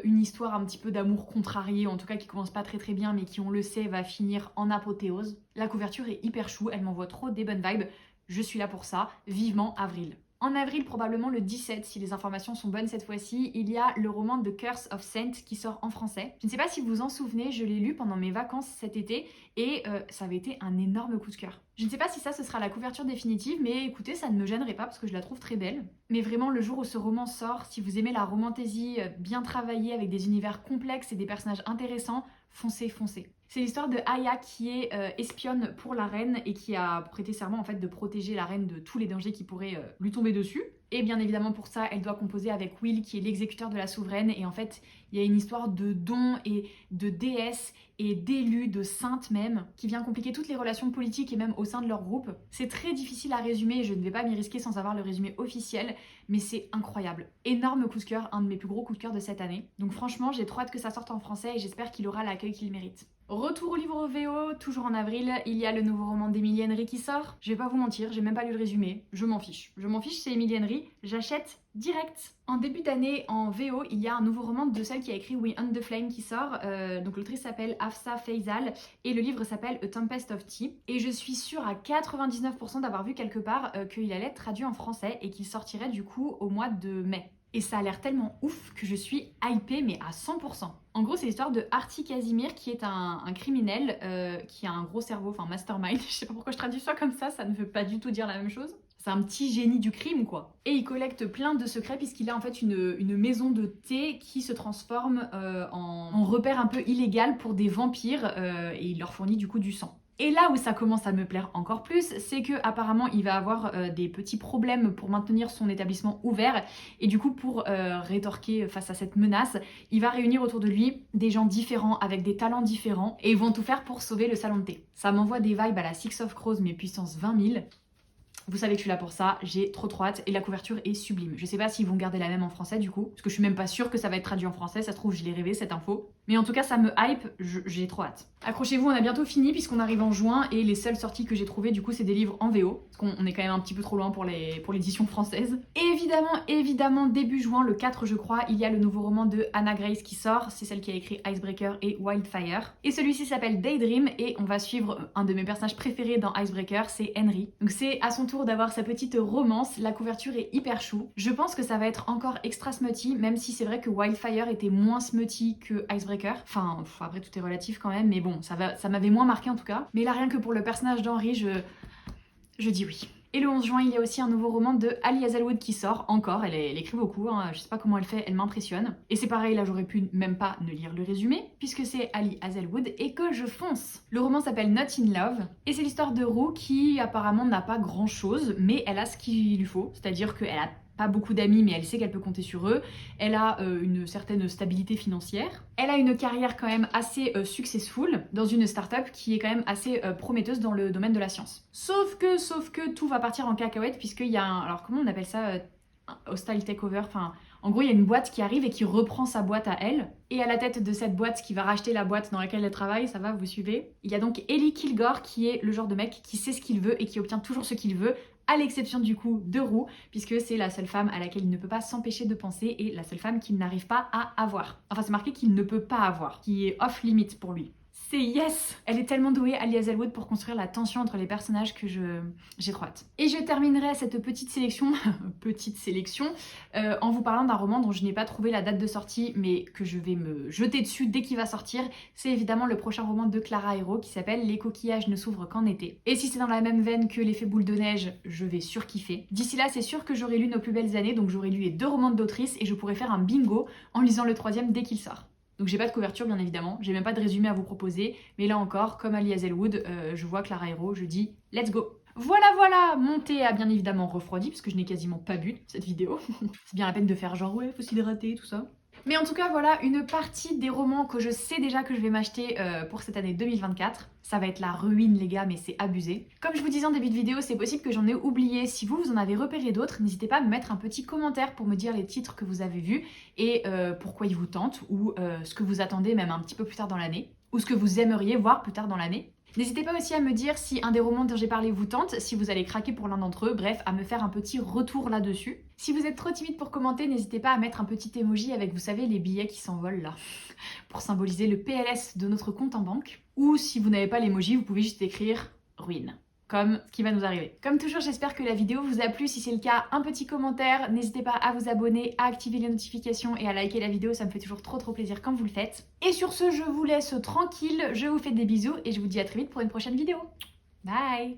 une histoire un petit peu d'amour contrarié, en tout cas qui commence pas très très bien, mais qui, on le sait, va finir en apothéose. La couverture est hyper chou, elle m'envoie trop des bonnes vibes. Je suis là pour ça, vivement avril. En avril, probablement le 17, si les informations sont bonnes cette fois-ci, il y a le roman The Curse of Saint qui sort en français. Je ne sais pas si vous vous en souvenez, je l'ai lu pendant mes vacances cet été et ça avait été un énorme coup de cœur. Je ne sais pas si ça ce sera la couverture définitive, mais écoutez, ça ne me gênerait pas parce que je la trouve très belle. Mais vraiment, le jour où ce roman sort, si vous aimez la romantaisie bien travaillée avec des univers complexes et des personnages intéressants, foncez, foncez. C'est l'histoire de Aya qui est espionne pour la reine et qui a prêté serment en fait de protéger la reine de tous les dangers qui pourraient lui tomber dessus. Et bien évidemment pour ça, elle doit composer avec Will qui est l'exécuteur de la souveraine. Et en fait, il y a une histoire de dons et de déesses et d'élus, de saintes même, qui vient compliquer toutes les relations politiques et même au sein de leur groupe. C'est très difficile à résumer, je ne vais pas m'y risquer sans avoir le résumé officiel, mais c'est incroyable. Énorme coup de cœur, un de mes plus gros coups de cœur de cette année. Donc franchement, j'ai trop hâte que ça sorte en français et j'espère qu'il aura l'accueil qu'il mérite. Retour au livre VO, toujours en avril, il y a le nouveau roman d'Emily Henry qui sort. Je vais pas vous mentir, j'ai même pas lu le résumé, je m'en fiche. Je m'en fiche, c'est Emily Henry, j'achète direct. En début d'année, en VO, il y a un nouveau roman de celle qui a écrit We Hunt the Flame qui sort. Donc l'autrice s'appelle Hafsa Faisal et le livre s'appelle A Tempest of Tea. Et je suis sûre à 99% d'avoir vu quelque part qu'il allait être traduit en français et qu'il sortirait du coup au mois de mai. Et ça a l'air tellement ouf que je suis hypée mais à 100%. En gros, c'est l'histoire de Artie Casimir qui est un criminel qui a un gros cerveau, enfin mastermind. Je sais pas pourquoi je traduis ça comme ça ne veut pas du tout dire la même chose. C'est un petit génie du crime quoi. Et il collecte plein de secrets puisqu'il a en fait une maison de thé qui se transforme en repère un peu illégal pour des vampires et il leur fournit du coup du sang. Et là où ça commence à me plaire encore plus, c'est que apparemment il va avoir des petits problèmes pour maintenir son établissement ouvert et du coup pour rétorquer face à cette menace, il va réunir autour de lui des gens différents avec des talents différents et ils vont tout faire pour sauver le salon de thé. Ça m'envoie des vibes à la Six of Crows mais puissance 20 000. Vous savez que je suis là pour ça, j'ai trop hâte et la couverture est sublime. Je sais pas s'ils vont garder la même en français du coup, parce que je suis même pas sûre que ça va être traduit en français, ça se trouve je l'ai rêvé cette info. Mais en tout cas ça me hype, j'ai trop hâte. Accrochez-vous, on a bientôt fini puisqu'on arrive en juin et les seules sorties que j'ai trouvées du coup c'est des livres en VO, parce qu'on est quand même un petit peu trop loin pour l'édition française. Et évidemment début juin, le 4 je crois, il y a le nouveau roman de Hannah Grace qui sort, c'est celle qui a écrit Icebreaker et Wildfire. Et celui-ci s'appelle Daydream et on va suivre un de mes personnages préférés dans Icebreaker, c'est Henry. Donc c'est à son tour d'avoir sa petite romance, la couverture est hyper chou. Je pense que ça va être encore extra smutty, même si c'est vrai que Wildfire était moins smutty que Icebreaker. Enfin, après tout est relatif quand même, mais bon, ça m'avait moins marqué en tout cas. Mais là, rien que pour le personnage d'Henry, je dis oui. Et le 11 juin, il y a aussi un nouveau roman de Ali Hazelwood qui sort, encore, elle écrit beaucoup, hein, je sais pas comment elle fait, elle m'impressionne. Et c'est pareil, là j'aurais pu même pas ne lire le résumé, puisque c'est Ali Hazelwood et que je fonce. Le roman s'appelle Not in Love, et c'est l'histoire de Rue qui apparemment n'a pas grand chose, mais elle a ce qu'il lui faut, c'est-à-dire qu'elle a pas beaucoup d'amis, mais elle sait qu'elle peut compter sur eux. Elle a une certaine stabilité financière. Elle a une carrière quand même assez successful dans une start-up qui est quand même assez prometteuse dans le domaine de la science. Sauf que tout va partir en cacahuète puisqu'il y a un... Alors comment on appelle ça hostile takeover, enfin... En gros, il y a une boîte qui arrive et qui reprend sa boîte à elle. Et à la tête de cette boîte, qui va racheter la boîte dans laquelle elle travaille, ça va, vous suivez? Il y a donc Ellie Kilgore qui est le genre de mec qui sait ce qu'il veut et qui obtient toujours ce qu'il veut, à l'exception du coup de Rue, puisque c'est la seule femme à laquelle il ne peut pas s'empêcher de penser et la seule femme qu'il n'arrive pas à avoir. Enfin, c'est marqué qu'il ne peut pas avoir, qui est off-limit pour lui. C'est yes! Elle est tellement douée, Ali Hazelwood, pour construire la tension entre les personnages que j'ai trop hâte. Et je terminerai cette petite sélection, en vous parlant d'un roman dont je n'ai pas trouvé la date de sortie, mais que je vais me jeter dessus dès qu'il va sortir. C'est évidemment le prochain roman de Clara Hero qui s'appelle Les coquillages ne s'ouvrent qu'en été. Et si c'est dans la même veine que L'effet boule de neige, je vais surkiffer. D'ici là, c'est sûr que j'aurai lu Nos plus belles années, donc j'aurai lu les 2 romans d'autrice et je pourrai faire un bingo en lisant le 3e dès qu'il sort. Donc j'ai pas de couverture bien évidemment, j'ai même pas de résumé à vous proposer, mais là encore, comme Ali Hazelwood, je vois Clara Hero, je dis let's go. Voilà, mon thé a bien évidemment refroidi, parce que je n'ai quasiment pas bu cette vidéo. C'est bien la peine de faire genre ouais, faut s'hydrater, tout ça. Mais en tout cas, voilà une partie des romans que je sais déjà que je vais m'acheter pour cette année 2024. Ça va être la ruine les gars, mais c'est abusé. Comme je vous disais en début de vidéo, c'est possible que j'en ai oublié. Si vous en avez repéré d'autres, n'hésitez pas à me mettre un petit commentaire pour me dire les titres que vous avez vus et pourquoi ils vous tentent, ou ce que vous attendez même un petit peu plus tard dans l'année, ou ce que vous aimeriez voir plus tard dans l'année. N'hésitez pas aussi à me dire si un des romans dont j'ai parlé vous tente, si vous allez craquer pour l'un d'entre eux, bref, à me faire un petit retour là-dessus. Si vous êtes trop timide pour commenter, n'hésitez pas à mettre un petit emoji avec, vous savez, les billets qui s'envolent là, pour symboliser le PLS de notre compte en banque. Ou si vous n'avez pas l'emoji, vous pouvez juste écrire « ruine ». Comme ce qui va nous arriver. Comme toujours, j'espère que la vidéo vous a plu. Si c'est le cas, un petit commentaire. N'hésitez pas à vous abonner, à activer les notifications et à liker la vidéo. Ça me fait toujours trop plaisir quand vous le faites. Et sur ce, je vous laisse tranquille. Je vous fais des bisous et je vous dis à très vite pour une prochaine vidéo. Bye!